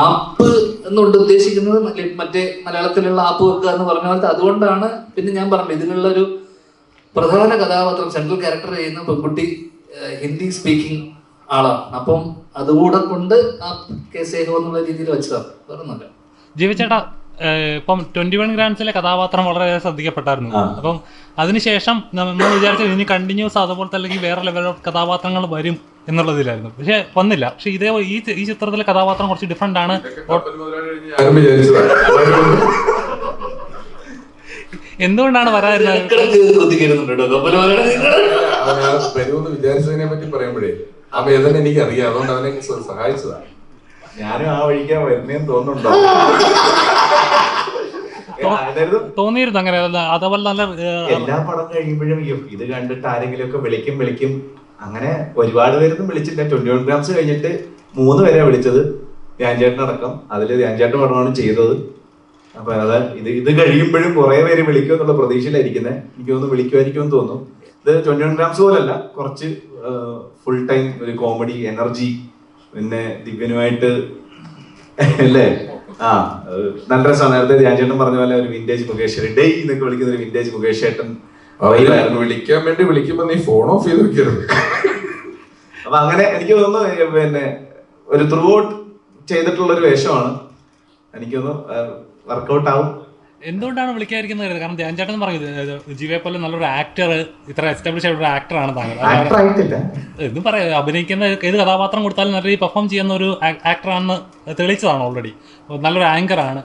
ആപ്പ് എന്നുകൊണ്ട് ഉദ്ദേശിക്കുന്നത് മറ്റേ മലയാളത്തിലുള്ള ആപ്പ് വെക്കുക എന്ന് പറഞ്ഞ പോലത്തെ. അതുകൊണ്ടാണ് പിന്നെ ഞാൻ പറഞ്ഞത് ഇതിനുള്ള ഒരു പ്രധാന കഥാപാത്രം സെൻട്രൽ ക്യാരക്ടർ ചെയ്യുന്ന പെൺകുട്ടി ഹിന്ദി സ്പീക്കിംഗ് ആളാണ്. അപ്പം അതുകൂടെ കൊണ്ട് ആ കേസേഹോ എന്നുള്ള രീതിയിൽ വെച്ചതാണ്, വേറൊന്നുമല്ല. ജീവിച്ചേട്ടാ, ഇപ്പം 21 ഗ്രാൻസിലെ കഥാപാത്രം വളരെ ശ്രദ്ധിക്കപ്പെട്ടായിരുന്നു. അപ്പം അതിനുശേഷം നമ്മൾ വിചാരിച്ചത് ഇനി കണ്ടിന്യൂസ് അതുപോലത്തെ അല്ലെങ്കിൽ വേറെ ലെവൽ കഥാപാത്രങ്ങൾ വരും എന്നുള്ളതിലായിരുന്നു. പക്ഷെ വന്നില്ല. പക്ഷെ ഇതേ ഈ ചിത്രത്തിലെ കഥാപാത്രം കുറച്ച് ഡിഫറെന്റ് ആണ്. എന്തുകൊണ്ടാണ് വരാതിരുന്നത്? വിചാരിച്ചതിനെ പറ്റി പറയുമ്പോഴേ ആ വേദന എനിക്കറിയാം, അതുകൊണ്ട് അവനെ സഹായിച്ചതാണ്. ഞാനും ആ വഴിക്കാൻ വരുന്നേന്ന് തോന്നുന്നുണ്ടോ? തോന്നിയിരുന്നു അങ്ങനെ? അതേപോലെ നല്ല എല്ലാ പടം കഴിയുമ്പോഴും ഇത് കണ്ടിട്ട് ആരെങ്കിലും ഒക്കെ വിളിക്കും. അങ്ങനെ ഒരുപാട് പേരൊന്നും വിളിച്ചില്ല. 21 ഗ്രാംസ് കഴിഞ്ഞിട്ട് 3 പേരെ വിളിച്ചത്, ധ്യാൻ ചേട്ടനടക്കം. അതില് ധ്യാൻ ചേട്ടൻ പടമാണ് ചെയ്തത്. അപ്പൊ അത് ഇത് കഴിയുമ്പോഴും കുറെ പേര് വിളിക്കും എന്നുള്ള പ്രതീക്ഷയിലായിരിക്കുന്നത്. എനിക്ക് തോന്നുന്നു വിളിക്കുമായിരിക്കും തോന്നുന്നു. ഇത് 21 ഗ്രാംസ് പോലല്ല, കുറച്ച് ഫുൾ ടൈം ഒരു കോമഡി എനർജി, പിന്നെ ദിവ്യനുമായിട്ട് അല്ലേ നല്ല രസമാണ്. നേരത്തെ ധ്യാൻ ചേട്ടൻ പറഞ്ഞ പോലെ ഒരു വിന്റേജ് മുകേഷ് ഡേ എന്നൊക്കെ വിളിക്കുന്ന ഒരു വിന്റേജ് മുകേഷ് ചേട്ടൻ വിളിക്കാൻ വേണ്ടി വിളിക്കുമ്പോ നീ ഫോൺ ഓഫ് ചെയ്ത് വെക്കരുത്. അപ്പൊ അങ്ങനെ എനിക്ക് തോന്നുന്നു പിന്നെ ഒരു ത്രൂ ഔട്ട് ചെയ്തിട്ടുള്ള ഒരു വേഷമാണ്. എനിക്ക് തോന്നുന്നു വർക്കൗട്ട് ആവും. എന്തുകൊണ്ടാണ് വിളിക്കാതിരിക്കുന്നത്? കാരണം ധ്യാൻ ചേട്ടൻ പറയുന്നത് ജിവയെ പോലെ നല്ലൊരു ആക്ടർ, ഇത്ര എസ്റ്റാബ്ലിഷ് ആയിട്ടുള്ള ആക്ടറാണ് താങ്കൾ. ആക്ടർ ആയിട്ടില്ല എന്നും പറയാം, അഭിനയിക്കുന്ന ഏത് കഥാപാത്രം കൊടുത്താലും നല്ല രീതിയിൽ പെർഫോം ചെയ്യുന്ന ഒരു ആക്ടറാണെന്ന് തെളിയിച്ചതാണ് ഓൾറെഡി. നല്ലൊരു ആങ്കറാണ്.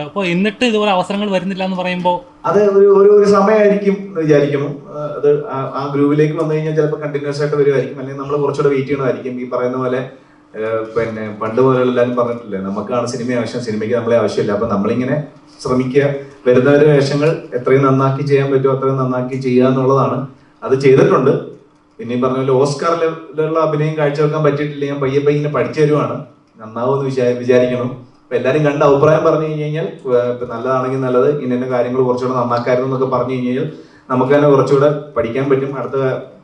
അപ്പോൾ എന്നിട്ട് ഇതുപോലെ അവസരങ്ങൾ വരുന്നില്ല എന്ന് പറയുമ്പോൾ അത് ഒരു സമയമായിരിക്കും എന്ന് വിചാരിക്കുന്നു. അത് ആ ഗ്രൂപ്പിലേക്ക് വന്നു കഴിഞ്ഞാൽ ചിലപ്പോൾ കണ്ടിന്യൂസ് ആയിട്ട് വരുമായിരിക്കും, അല്ലെങ്കിൽ നമ്മൾ കുറച്ചുകൂടെ വെയിറ്റ് ചെയ്യണമായിരിക്കും. ഈ പറയുന്ന പോലെ പിന്നെ പണ്ട് പോലെ എല്ലാവരും പറഞ്ഞിട്ടില്ലേ, നമുക്കാണ് സിനിമ ആവശ്യം, സിനിമയ്ക്ക് നമ്മളെ ആവശ്യമില്ല. അപ്പൊ നമ്മളിങ്ങനെ ശ്രമിക്കുക, വരുന്ന ഒരു വേഷങ്ങൾ എത്രയും നന്നാക്കി ചെയ്യാൻ പറ്റുമോ അത്രയും നന്നാക്കി ചെയ്യുക എന്നുള്ളതാണ്. അത് ചെയ്തിട്ടുണ്ട്. പിന്നെ ഈ പറഞ്ഞ പോലെ ഓസ്കാർ ലെവലിലുള്ള അഭിനയം കാഴ്ചവെക്കാൻ പറ്റിയിട്ടില്ല. ഞാൻ പയ്യെ ഇങ്ങനെ പഠിച്ചു വരുവാണ്, നന്നാവുമെന്ന് വിചാരിക്കണം. അപ്പൊ എല്ലാവരും കണ്ട അഭിപ്രായം പറഞ്ഞു കഴിഞ്ഞാൽ നല്ലതാണെങ്കിൽ നല്ലത്, ഇന്ന കാര്യങ്ങൾ കുറച്ചുകൂടെ നന്നാക്കായിരുന്നു എന്നൊക്കെ പറഞ്ഞു കഴിഞ്ഞാൽ നമുക്ക് തന്നെ കുറച്ചുകൂടെ പഠിക്കാൻ പറ്റും. അടുത്ത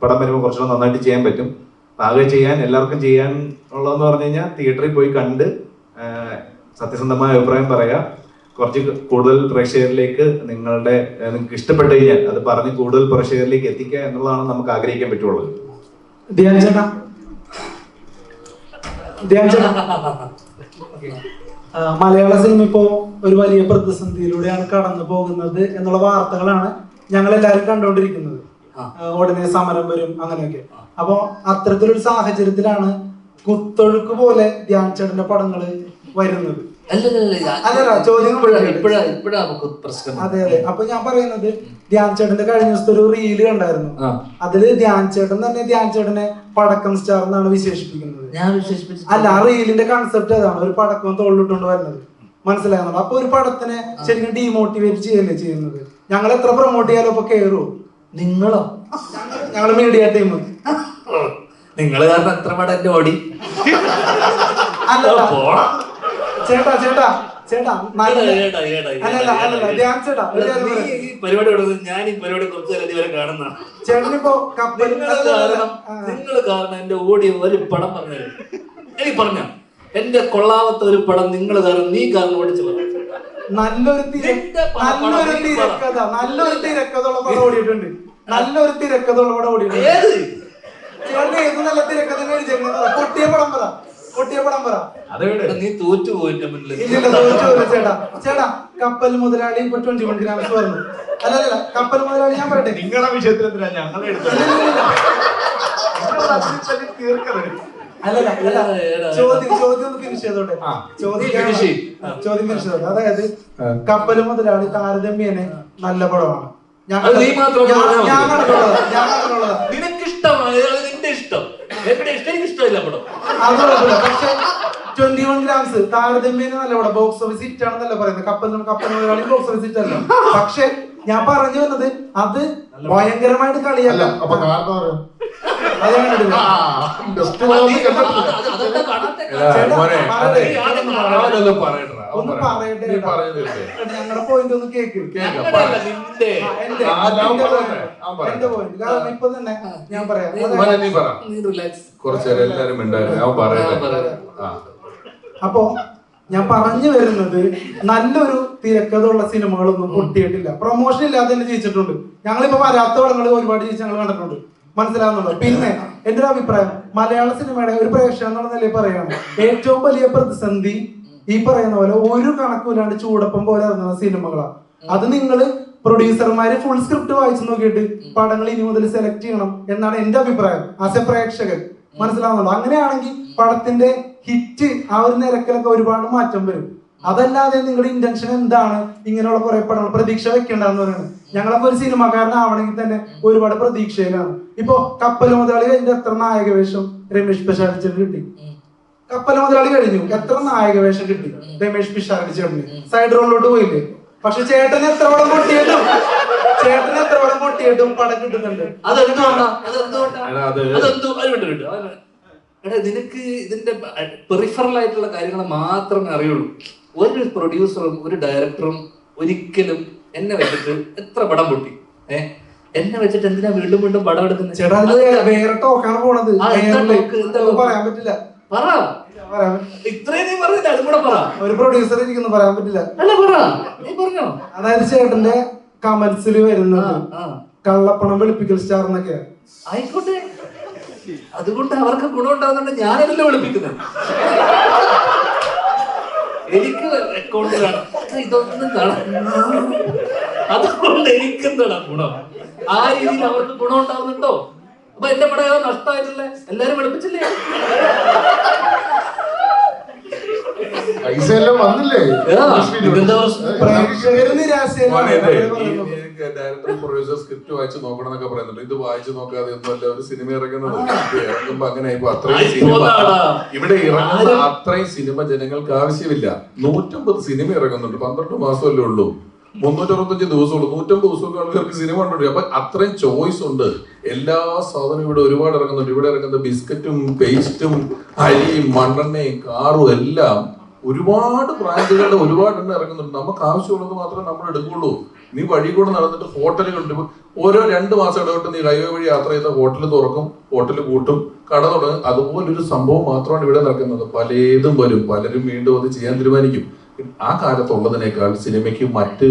പടം വരുമ്പോൾ കുറച്ചുകൂടെ നന്നായിട്ട് ചെയ്യാൻ പറ്റും. ആകെ ചെയ്യാൻ എല്ലാവർക്കും ചെയ്യാൻ ഉള്ളതെന്ന് പറഞ്ഞു കഴിഞ്ഞാൽ തിയേറ്ററിൽ പോയി കണ്ട് സത്യസന്ധമായ അഭിപ്രായം പറയുക, കുറച്ച് കൂടുതൽ പ്രേക്ഷകരിലേക്ക് നിങ്ങൾക്ക് ഇഷ്ടപ്പെട്ടു കഴിഞ്ഞാൽ അത് പറഞ്ഞ് കൂടുതൽ പ്രേക്ഷകരിലേക്ക് എത്തിക്കുക എന്നുള്ളതാണ് നമുക്ക് ആഗ്രഹിക്കാൻ പറ്റുള്ളൂ. ധ്യാൻ ചേട്ടാ മലയാള സിനിമ ഇപ്പോ ഒരു വലിയ പ്രതിസന്ധിയിലൂടെയാണ് കടന്നു പോകുന്നത് എന്നുള്ള വാർത്തകളാണ് ഞങ്ങൾ എല്ലാവരും കണ്ടുകൊണ്ടിരിക്കുന്നത്. ഉടനെ സമരം വരും അങ്ങനെയൊക്കെ. അപ്പൊ അത്തരത്തിലൊരു സാഹചര്യത്തിലാണ് കുത്തൊഴുക്ക് പോലെ ധ്യാൻ ചേട്ടന്റെ പടങ്ങള് വരുന്നത്. അതെ. അപ്പൊ ഞാൻ പറയുന്നത്, ധ്യാൻ ചേട്ടന്റെ കഴിഞ്ഞ ദിവസത്തെ ഒരു റീല് കണ്ടായിരുന്നു. അതില് ധ്യാൻ ചേട്ടൻ തന്നെ ധ്യാൻ ചേട്ടനെ പടക്കം സ്റ്റാർ എന്നാണ് വിശേഷിപ്പിക്കുന്നത്. അല്ല, ആ റീലിന്റെ കൺസെപ്റ്റ് അതാണ്, ഒരു പടക്കം തോളിലിട്ടുകൊണ്ട് വരുന്നത്. മനസ്സിലാകുന്നുണ്ട്? അപ്പൊ ഒരു പടത്തിനെ ശരിക്കും ഡീമോട്ടിവേറ്റ് ചെയ്യല്ലേ ചെയ്യുന്നത്. ഞങ്ങൾ എത്ര പ്രൊമോട്ട് ചെയ്യാലോ ഇപ്പൊ കേറുവോ? നിങ്ങളോ? ഞങ്ങള് മീഡിയ ടീം. നിങ്ങള് കാരണം എത്ര പടം എന്റെ ഓടി. ചേട്ടാ പരിപാടി ഞാൻ ഈ പരിപാടി കുറച്ച് ഇതുവരെ കാണുന്ന ചേട്ടനിപ്പോ നിങ്ങൾ കാരണം എന്റെ ഓടി ഒരു പടം പറഞ്ഞു. എനിക്ക് പറഞ്ഞ എന്റെ കൊള്ളാവത്ത ഒരു പടം നിങ്ങൾ കാരണം നീ കാരണം ഓടിച്ചു പറഞ്ഞു. നല്ലൊരു തിരക്കഥയുള്ള പടം ഓടിയിട്ടുണ്ട്. നല്ലൊരു തിരക്കഥയുള്ള പടം ഓടിയിട്ടുണ്ട്. ചേട്ടൻ ഏത് നല്ല തിരക്കഥ പൊട്ടിയ പടം പറ. നീ തോറ്റു പോയിട്ട് ചേട്ടാ കപ്പൽ മുതലാളി ഇപ്പൊ 21 ഗ്രാംസ് പറഞ്ഞു. അല്ലല്ല, കപ്പൽ മുതലാളി ഞാൻ പറയട്ടെ, നിങ്ങളുടെ വിഷയത്തിൽ ഞങ്ങളെ ചോദ്യം ഒന്ന് ഫിനിഷ് ചെയ്തോട്ടെ. ചോദ്യം ഫിനിഷ് ചെയ്തോട്ടെ. അതായത് കപ്പൽ മുതലാളി താരതമ്യേന നല്ല പടമാണ്. നിനക്കിഷ്ടമാണ്, നിന്റെ ഇഷ്ടം. എനിക്കിഷ്ടമില്ല പടം. പക്ഷെ 21 ഗ്രാംസ് താരതമ്യേന നല്ല പടം, ബോക്സ് ഓഫീസ് ഹിറ്റ് ആണെന്നല്ല പറയുന്നത്. കപ്പൽ മുതലാളി ബോക്സ് ഓഫീസ് ഹിറ്റ് അല്ല. പക്ഷെ ഞാൻ പറഞ്ഞു വന്നത് അത് ഭയങ്കരമായിട്ട് കളിയല്ല. ഞങ്ങളുടെ പോയിന്റ് ഒന്ന് കേക്ക്. എന്റെ പോയിന്റ് കാരണം ഇപ്പൊ തന്നെ ഞാൻ പറയാം. അപ്പൊ ഞാൻ പറഞ്ഞു വരുന്നത്, നല്ലൊരു തിരക്കഥയുള്ള സിനിമകളൊന്നും പൊട്ടിയിട്ടില്ല. പ്രൊമോഷൻ ഇല്ലാതെ തന്നെ ജയിച്ചിട്ടുണ്ട്. ഞങ്ങളിപ്പോ വരാത്ത പടങ്ങൾ ഒരുപാട് ജയിച്ച് ഞങ്ങൾ കണ്ടിട്ടുണ്ട്. മനസ്സിലാവുന്നുണ്ടോ? പിന്നെ എന്റെ ഒരു അഭിപ്രായം, മലയാള സിനിമയുടെ ഒരു പ്രേക്ഷകൻ എന്നുള്ള നിലയിൽ പറയാണ്, ഏറ്റവും വലിയ പ്രതിസന്ധി ഈ പറയുന്ന പോലെ ഒരു കണക്കുമില്ലാണ്ട് ചൂടപ്പം പോലെ ഇറങ്ങുന്ന സിനിമകളാണ്. അത് നിങ്ങള് പ്രൊഡ്യൂസർമാര് ഫുൾ സ്ക്രിപ്റ്റ് വായിച്ചു നോക്കിയിട്ട് പടങ്ങൾ ഇനി മുതൽ സെലക്ട് ചെയ്യണം എന്നാണ് എന്റെ അഭിപ്രായം ആസ് എ പ്രേക്ഷകൻ. മനസ്സിലാവുന്നുണ്ടോ? അങ്ങനെയാണെങ്കിൽ പടത്തിന്റെ ഹിറ്റ് ആ ഒരു നിരക്കിലൊക്കെ ഒരുപാട് മാറ്റം വരും. അതല്ലാതെ നിങ്ങളുടെ ഇന്റൻഷൻ എന്താണ് ഇങ്ങനെയുള്ള കുറെ പടങ്ങൾ പ്രതീക്ഷ വെക്കേണ്ടെന്ന് പറയുന്നത്? ഞങ്ങളൊക്കെ ഒരു സിനിമാക്കാരനാവണമെങ്കിൽ തന്നെ ഒരുപാട് പ്രതീക്ഷയിലാണ്. ഇപ്പൊ കപ്പൽ മുതലാളി കഴിഞ്ഞ എത്ര നായക വേഷം രമേഷ് പിഷാരടി കിട്ടി? കപ്പൽ മുതലാളി കഴിഞ്ഞു, എത്ര നായക വേഷം കിട്ടി രമേഷ് പിഷാരടി ചേട്ടന്? സൈഡ് റോളിലോട്ട് പോയില്ലേ? പക്ഷെ ചേട്ടന് എത്ര പടം പൊട്ടിയിട്ടും പടം കിട്ടുന്നുണ്ട്. നിനക്ക് ഇതിന്റെ പെറിഫറൽ ആയിട്ടുള്ള കാര്യങ്ങൾ മാത്രമേ അറിയുള്ളൂ. ഒരു പ്രൊഡ്യൂസറും ഒരു ഡയറക്ടറും ഒരിക്കലും എന്നെ വെച്ചിട്ട് എത്ര പടം പൊട്ടി, എന്നെ വെച്ചിട്ട് എന്തിനാ വീണ്ടും വീണ്ടും പടം എടുക്കുന്നത്? ചേട്ടാ വേറെ ടോക്കാണ് പോണത്, പറയാൻ പറ്റില്ല. പറ, ഇത്രയും നീ പറഞ്ഞില്ല, അതും കൂടെ പറ. ഒരു പ്രൊഡ്യൂസർ ഇരിക്കുന്നു, പറയാൻ പറ്റില്ല. അല്ല പറ, നീ പറഞ്ഞോ. അതായത് ചേട്ടന്റെ കമന്റ്സിൽ വരുന്നത് കള്ളപ്പണം വെളുപ്പിക്കൽ സ്റ്റാർ എന്നൊക്കെയാണ്. ആയിക്കോട്ടെ, അതുകൊണ്ട് അവർക്ക് ഗുണമുണ്ടാകുന്നുണ്ട്. ഞാനതല്ലേ വിളിപ്പിക്കുന്നത്. എനിക്ക് അക്കൗണ്ടിലാണ് ഇതൊന്നും അതുകൊണ്ട് എനിക്കെന്താണ് ഗുണം? ആ രീതിയിൽ അവർക്ക് ഗുണം ഉണ്ടാകുന്നുണ്ടോ? അപ്പൊ എന്റെ പടയോ നഷ്ടമായിട്ടില്ലേ? എല്ലാരും വിളിപ്പിച്ചില്ലേ? പൈസ എല്ലാം വന്നില്ലേ? ഡയറക്ടർ പ്രൊഡ്യൂസർ സ്ക്രിപ്റ്റ് വായിച്ച് നോക്കണം എന്നൊക്കെ പറയുന്നുണ്ട്. ഇത് വായിച്ചു നോക്കാതെ ഒന്നുമല്ല ഒരു സിനിമ ഇറങ്ങുന്നത്. ഇറങ്ങുമ്പോ അങ്ങനെ അത്രയും സിനിമ ഇവിടെ ഇറങ്ങുന്ന അത്രയും സിനിമ ജനങ്ങൾക്ക് ആവശ്യമില്ല. 150 സിനിമ ഇറങ്ങുന്നുണ്ട്, 12 മാസമല്ലേ ഉള്ളൂ, 365 ദിവസമുള്ളൂ. 150 ദിവസമൊക്കെ ആൾക്കാർക്ക് സിനിമ കണ്ടു. അപ്പൊ അത്രയും ചോയ്സ് ഉണ്ട്. എല്ലാ സാധനവും ഇവിടെ ഒരുപാട് ഇറങ്ങുന്നുണ്ട്. ഇവിടെ ഇറങ്ങുന്ന ബിസ്ക്കറ്റും പേസ്റ്റും അരിയും മണ്ണെണ്ണയും കാറും എല്ലാം ഒരുപാട് ബ്രാൻഡുകളുടെ ഒരുപാട് എണ്ണം ഇറങ്ങുന്നുണ്ട്. നമുക്ക് ആവശ്യമുള്ളത് മാത്രമേ നമ്മൾ എടുക്കുള്ളൂ. നീ വഴി കൂടെ നടന്നിട്ട് ഹോട്ടലുകളുണ്ട്. ഓരോ 2 മാസം ഇടവിട്ട് നീ ഹൈവേ വഴി യാത്ര ചെയ്ത ഹോട്ടൽ തുറക്കും, ഹോട്ടൽ കൂട്ടും, കട തുടങ്ങും. അതുപോലൊരു സംഭവം മാത്രമാണ് ഇവിടെ നടക്കുന്നത്. പലതും വരും, പലരും വീണ്ടും അത് ചെയ്യാൻ തീരുമാനിക്കും. ആ കാലത്തുള്ളതിനേക്കാൾ സിനിമയ്ക്ക് മറ്റ്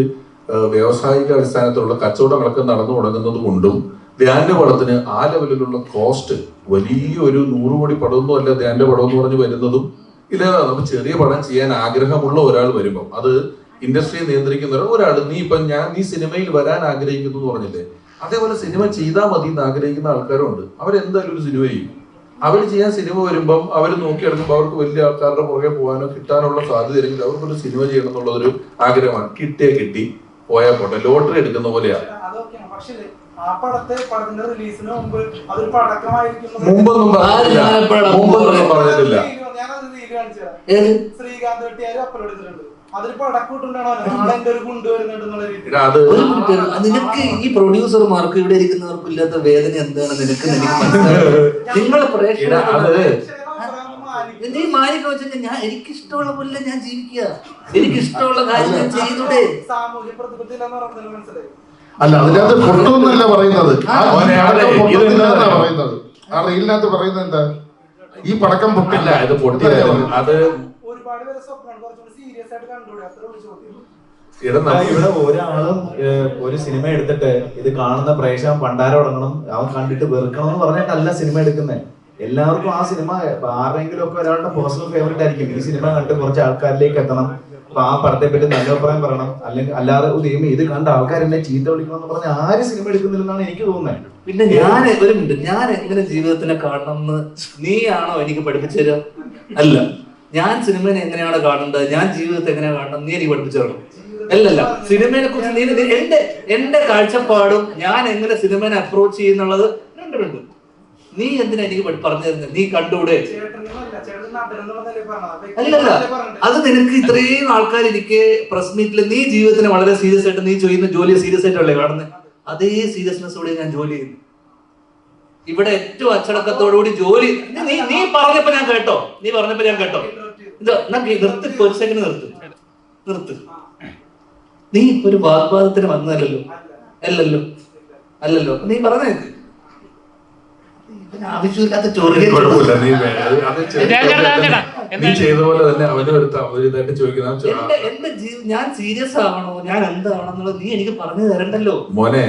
വ്യാവസായിക അടിസ്ഥാനത്തിലുള്ള കച്ചവടങ്ങളൊക്കെ നടന്നു തുടങ്ങുന്നത് കൊണ്ടും ധ്യാന്റെ പടത്തിന് ആ ലെവലിലുള്ള കോസ്റ്റ് വലിയൊരു 100 കോടി പടമൊന്നും അല്ല ധ്യാന്റെ പടം എന്ന് പറഞ്ഞ് വരുന്നതും ഇല്ല. നമുക്ക് ചെറിയ പടം ചെയ്യാൻ ആഗ്രഹമുള്ള ഒരാൾ വരുമ്പോൾ അത് ഇൻഡസ്ട്രിയെ നിയന്ത്രിക്കുന്ന ഒരാൾ നീ സിനിമയിൽ വരാൻ ആഗ്രഹിക്കുന്നു എന്ന് പറഞ്ഞില്ലേ, അതേപോലെ സിനിമ ചെയ്താൽ മതി എന്ന് ആഗ്രഹിക്കുന്ന ആൾക്കാരുണ്ട്. അവരെന്തായാലും ഒരു സിനിമ ചെയ്യും. അവർ ചെയ്യാൻ സിനിമ വരുമ്പം അവർ നോക്കിയെടുക്കുമ്പോൾ അവർക്ക് വലിയ ആൾക്കാരുടെ പുറകെ പോകാനോ കിട്ടാനുള്ള സാധ്യത ഇല്ലെങ്കിൽ അവർക്കൊരു സിനിമ ചെയ്യണം എന്നുള്ളതൊരു ആഗ്രഹമാണ്. കിട്ടിയാ കിട്ടി, പോയാ പോട്ടെ, ലോട്ടറി എടുക്കുന്ന പോലെയാണ്. മുമ്പൊന്നും പറഞ്ഞിട്ടില്ല. ശ്രീകാന്ത് വെട്ടിയാരും അപ്ലോഡ് ചെയ്തിട്ടുണ്ട്. നിനക്ക് ഈ പ്രൊഡ്യൂസർമാർക്ക് ഇവിടെ ഇരിക്കുന്നവർക്കും ഇല്ലാത്ത വേദന എന്താണ് നിനക്ക് മനസ്സിലാവും. നിങ്ങളെ പ്രേക്ഷകർ നീ മാനിക്ക വെച്ചാൽ ഞാൻ എനിക്കിഷ്ടമുള്ള പോലെ ഞാൻ ജീവിക്കുക, എനിക്കിഷ്ടമുള്ള കാര്യം ഞാൻ ചെയ്തൂടെ. അല്ല, അതിനകത്ത് പൊട്ടുന്നല്ല പറയുന്നത്, പറയുന്നത് ആ റീലിനകത്ത് പറയുന്നത് എന്താ, ഈ പടക്കം പൊട്ടില്ല, ഇത് പൊട്ടിയായിരുന്നു. അത് ഇവിടെ ഒരാളും ഒരു സിനിമ എടുത്തിട്ട് ഇത് കാണുന്ന പ്രേക്ഷകൻ പണ്ടാരം തുടങ്ങണം, അവൻ കണ്ടിട്ട് വെറുക്കണം എന്ന് പറഞ്ഞിട്ടല്ല സിനിമ എടുക്കുന്നത്. എല്ലാവർക്കും ആ സിനിമ ആരെങ്കിലും ഒക്കെ ഒരാളുടെ പേഴ്സണൽ ഫേവറേറ്റ് ആയിരിക്കും. ഈ സിനിമ കണ്ട് കുറച്ച് ആൾക്കാരിലേക്ക് എത്തണം, അപ്പൊ ആ പടത്തെ പറ്റി നല്ല അഭിപ്രായം പറയണം. അല്ലെങ്കിൽ അല്ലാതെ ഇത് കണ്ട ആൾക്കാരെന്നെ ചീത്ത വിളിക്കണം എന്ന് പറഞ്ഞ് ആരും സിനിമ എടുക്കുന്നില്ലെന്നാണ് എനിക്ക് തോന്നുന്നത്. പിന്നെ ഞാൻ എങ്ങനെ ജീവിതത്തിനെ കാണണം എന്ന് നീയാണോ എനിക്ക് പഠിപ്പിച്ചു തരാ? അല്ല, ഞാൻ സിനിമയെ എങ്ങനെയാണ് കാണേണ്ടത്, ഞാൻ ജീവിതത്തെ എങ്ങനെയാണ് കാണണം നീ എനിക്ക് പഠിപ്പിച്ചു തരണം. അല്ലല്ല, സിനിമയെ കുറിച്ച് എന്റെ കാഴ്ചപ്പാടും ഞാൻ എങ്ങനെ സിനിമയെ അപ്രോച്ച് ചെയ്യുന്നുള്ളത് രണ്ടുണ്ട്. നീ എന്തിനാ എനിക്ക് പറഞ്ഞു തരുന്നത്? നീ കണ്ടുകൂടെ? അല്ലല്ല, അത് നിനക്ക് ഇത്രയും ആൾക്കാരിരിക്കെ പ്രസ് മീറ്റിൽ നീ ജീവിതത്തിനെ വളരെ സീരിയസ് ആയിട്ട് നീ ചെയ്യുന്ന ജോലി സീരിയസ് ആയിട്ടല്ലേ കാണുന്നത്? അതേ സീരിയസ്നെസ്സോടെ ഞാൻ ജോലി ചെയ്യുന്നു. ഇവിടെ ഏറ്റവും അച്ചടക്കത്തോടുകൂടി ജോലി നീ പറഞ്ഞപ്പോ ഞാൻ കേട്ടോ, നിർത്തി, ഒരു സെക്കൻഡ് നിർത്ത്. നീ ഒരു വാഗ്വാദത്തിന് വന്നതല്ലോ, അല്ലല്ലോ നീ പറഞ്ഞേക്ക്. ആവശ്യമില്ലാത്ത നീ ചെയ്ത പോലെ തന്നെ അവരിതായിട്ട് ചോദിക്കുന്ന ഞാൻ സീരിയസ് ആവണോ, ഞാൻ എന്താവണം എന്നുള്ളത് നീ എനിക്ക് പറഞ്ഞു തരണ്ടല്ലോ. മോനെ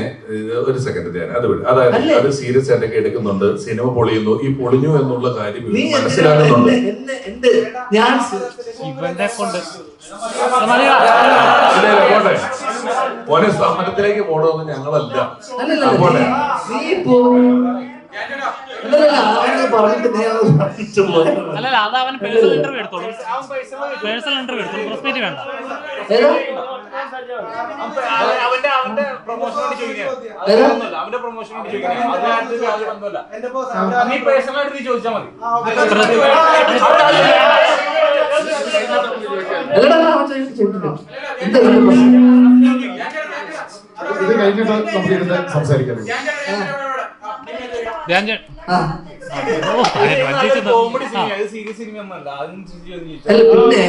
ഒരു സെക്കൻഡ് അത് വിട്. അതായത് അത് സീരിയസ് ആയിട്ടൊക്കെ എടുക്കുന്നുണ്ട്. സിനിമ പൊളിയുന്നു, ഈ പൊളിഞ്ഞു എന്നുള്ള കാര്യം മനസ്സിലാക്കുന്നുണ്ട്. ഞാൻ മോനെ സമരത്തിലേക്ക് പോകണമെന്ന് ഞങ്ങളല്ല. അവനത് പറഞ്ഞിട്ട് നീ അത് പറഞ്ഞിട്ട് പോയത്. അല്ലല്ല, അത് അവൻ പേഴ്സണൽ ഇന്റർവ്യൂ എടുത്തോളൂ. പേഴ്സണൽ ഇന്റർവ്യൂ എടുത്തോളൂ, പ്രസ് മീറ്റ് വേണ്ട. ഏതാ? അവന്റെ പ്രൊമോഷനോട് ചോദിക്കാം. ഏതാ? അവന്റെ പ്രൊമോഷനോട് ചോദിക്കാം. നീ പേഴ്സണലായിട്ട് നീ ചോദിച്ചാൽ മതി. അല്ലടാ, അവൻ ചോദിച്ചിട്ടില്ല. എന്താ ഇതിന്റെ പ്രശ്നം? ഇത് കഴിഞ്ഞിട്ട് നമുക്ക് ഇരുന്ന് സംസാരിക്കാം. ധ്യാൻ ചേട്ടൻ ആ. കോമഡി സിനിമ, അത് സീരിയസ് സിനിമ ഒന്നല്ല. അല്ല പിന്നെ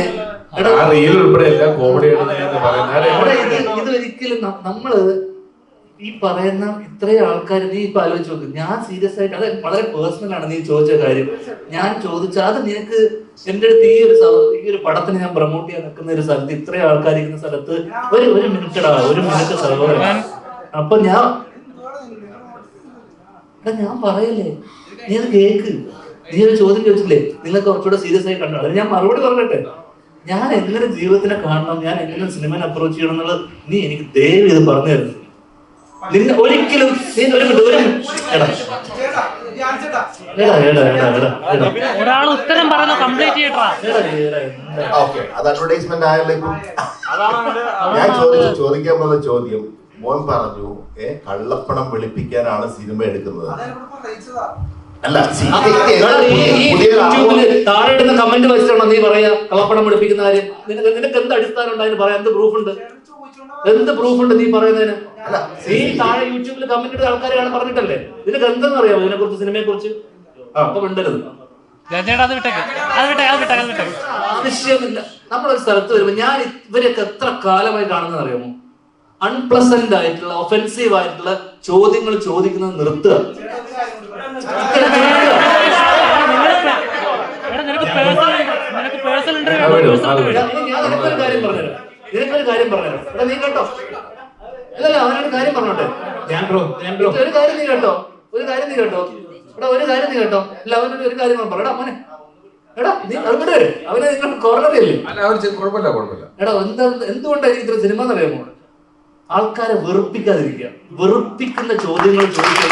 എടാ, ആ റീൽ ഉൾപ്പെടെ എല്ലാം കോമഡി ആണെന്ന് പറയുന്നത്. എടാ, ഇതൊരിക്കലും നമ്മള് ഈ പറയുന്ന ഇത്രയും ആൾക്കാർ നീ ഇപ്പൊ ആലോചിച്ച് നോക്ക്. ഞാൻ സീരിയസ് ആയിട്ട്, അത് വളരെ പേഴ്സണൽ ആണ് നീ ചോദിച്ച കാര്യം. ഞാൻ ചോദിച്ച അത് നിനക്ക് എന്റെ അടുത്ത് ഈ ഒരു പടത്തിന് ഞാൻ പ്രൊമോട്ട് ചെയ്യാൻ നിൽക്കുന്ന ഒരു സ്ഥലത്ത് ഇത്രയും ആൾക്കാർ ഇരിക്കുന്ന സ്ഥലത്ത് ഒരു മിനിറ്റടാ, ഒരു മിനിറ്റ് സഹോദരൻ. അപ്പൊ ഞാൻ പറയല്ലേ, നീ അത് കേക്ക്. നീ ഒരു ചോദ്യം ചോദിച്ചില്ലേ, നിങ്ങൾ കുറച്ചുകൂടെ സീരിയസ് ആയി കണ്ടോ? അതിന് ഞാൻ മറുപടി പറഞ്ഞിട്ടെ. ഞാൻ എങ്ങനെ ജീവിതത്തിനെ കാണണം, ഞാൻ എങ്ങനെ സിനിമനെ അപ്രോച്ച് ചെയ്യണം എന്നുള്ളത് നീ എനിക്ക് ദയവ് ഇത് പറഞ്ഞു തരുന്നു. നിന്നെ ഒരിക്കലും ഒരാൾ ഉത്തരം പറയുന്നത് കംപ്ലീറ്റ് ചെയ്യട്ടാ. ഓക്കെ, അത് അഡ്വർടൈസ്മെന്റ് ആയല്ലോ. ഇപ്പം ഞാൻ ചോദിക്കാൻ പോകുന്ന ചോദ്യം, മോൻ പറഞ്ഞു കള്ളപ്പണം വെളുപ്പിക്കാനാണ് സിനിമ എടുക്കുന്നത്. അല്ല, താഴെ കമന്റ് വെച്ചിട്ടാണോ നീ പറയാ കള്ളപ്പണം വെളുപ്പിക്കുന്ന കാര്യം? നിനക്ക് എന്ത് അടിസ്ഥാനം ഉണ്ടായിരുന്നു പറയാൻ? എന്ത് പ്രൂഫ് ഉണ്ട്? എന്ത് പ്രൂഫ് ഉണ്ട് നീ പറയുന്നതിന്? നീ താഴെ യൂട്യൂബിൽ കമന്റ് ഇട്ട ആൾക്കാരെയാണ് പറഞ്ഞിട്ടല്ലേ? നിനക്ക് എന്തെന്ന് അറിയാമോ ഇതിനെ കുറിച്ച്, സിനിമയെ കുറിച്ച്? അപ്പൊ മിണ്ടരുത്. ആവശ്യമില്ല. നമ്മളൊരു സ്ഥലത്ത് വരുമ്പോ ഞാൻ ഇവരെയൊക്കെ എത്ര കാലമായി കാണുന്നത് അറിയാമോ? അൺപ്ലസന്റ് ആയിട്ടുള്ള ഒഫെൻസീവ് ആയിട്ടുള്ള ചോദ്യങ്ങൾ ചോദിക്കുന്നത് നിർത്തുക. നിനക്കൊരു കാര്യം പറഞ്ഞുതരാം. എടാ നീ കേട്ടോ, അല്ലല്ല അവനൊരു കാര്യം പറഞ്ഞോട്ടെ. ഒരു കാര്യം നീ കേട്ടോ, എടാ ഒരു കാര്യം നീ കേട്ടോ. അല്ല അവനൊരു ഒരു കാര്യം പറയടാ മോനെ. എടാ നീ അവിടെ അവനെ നിങ്ങൾ കോർണറില്ലേ? എടാ എന്തുകൊണ്ടായിരിക്കും ഇത്ര സിനിമ എന്നറിയാമോ? ആൾക്കാരെ വെറുപ്പിക്കാതിരിക്കുക, വെറുപ്പിക്കുന്ന ചോദ്യങ്ങൾ ചോദിക്കുക.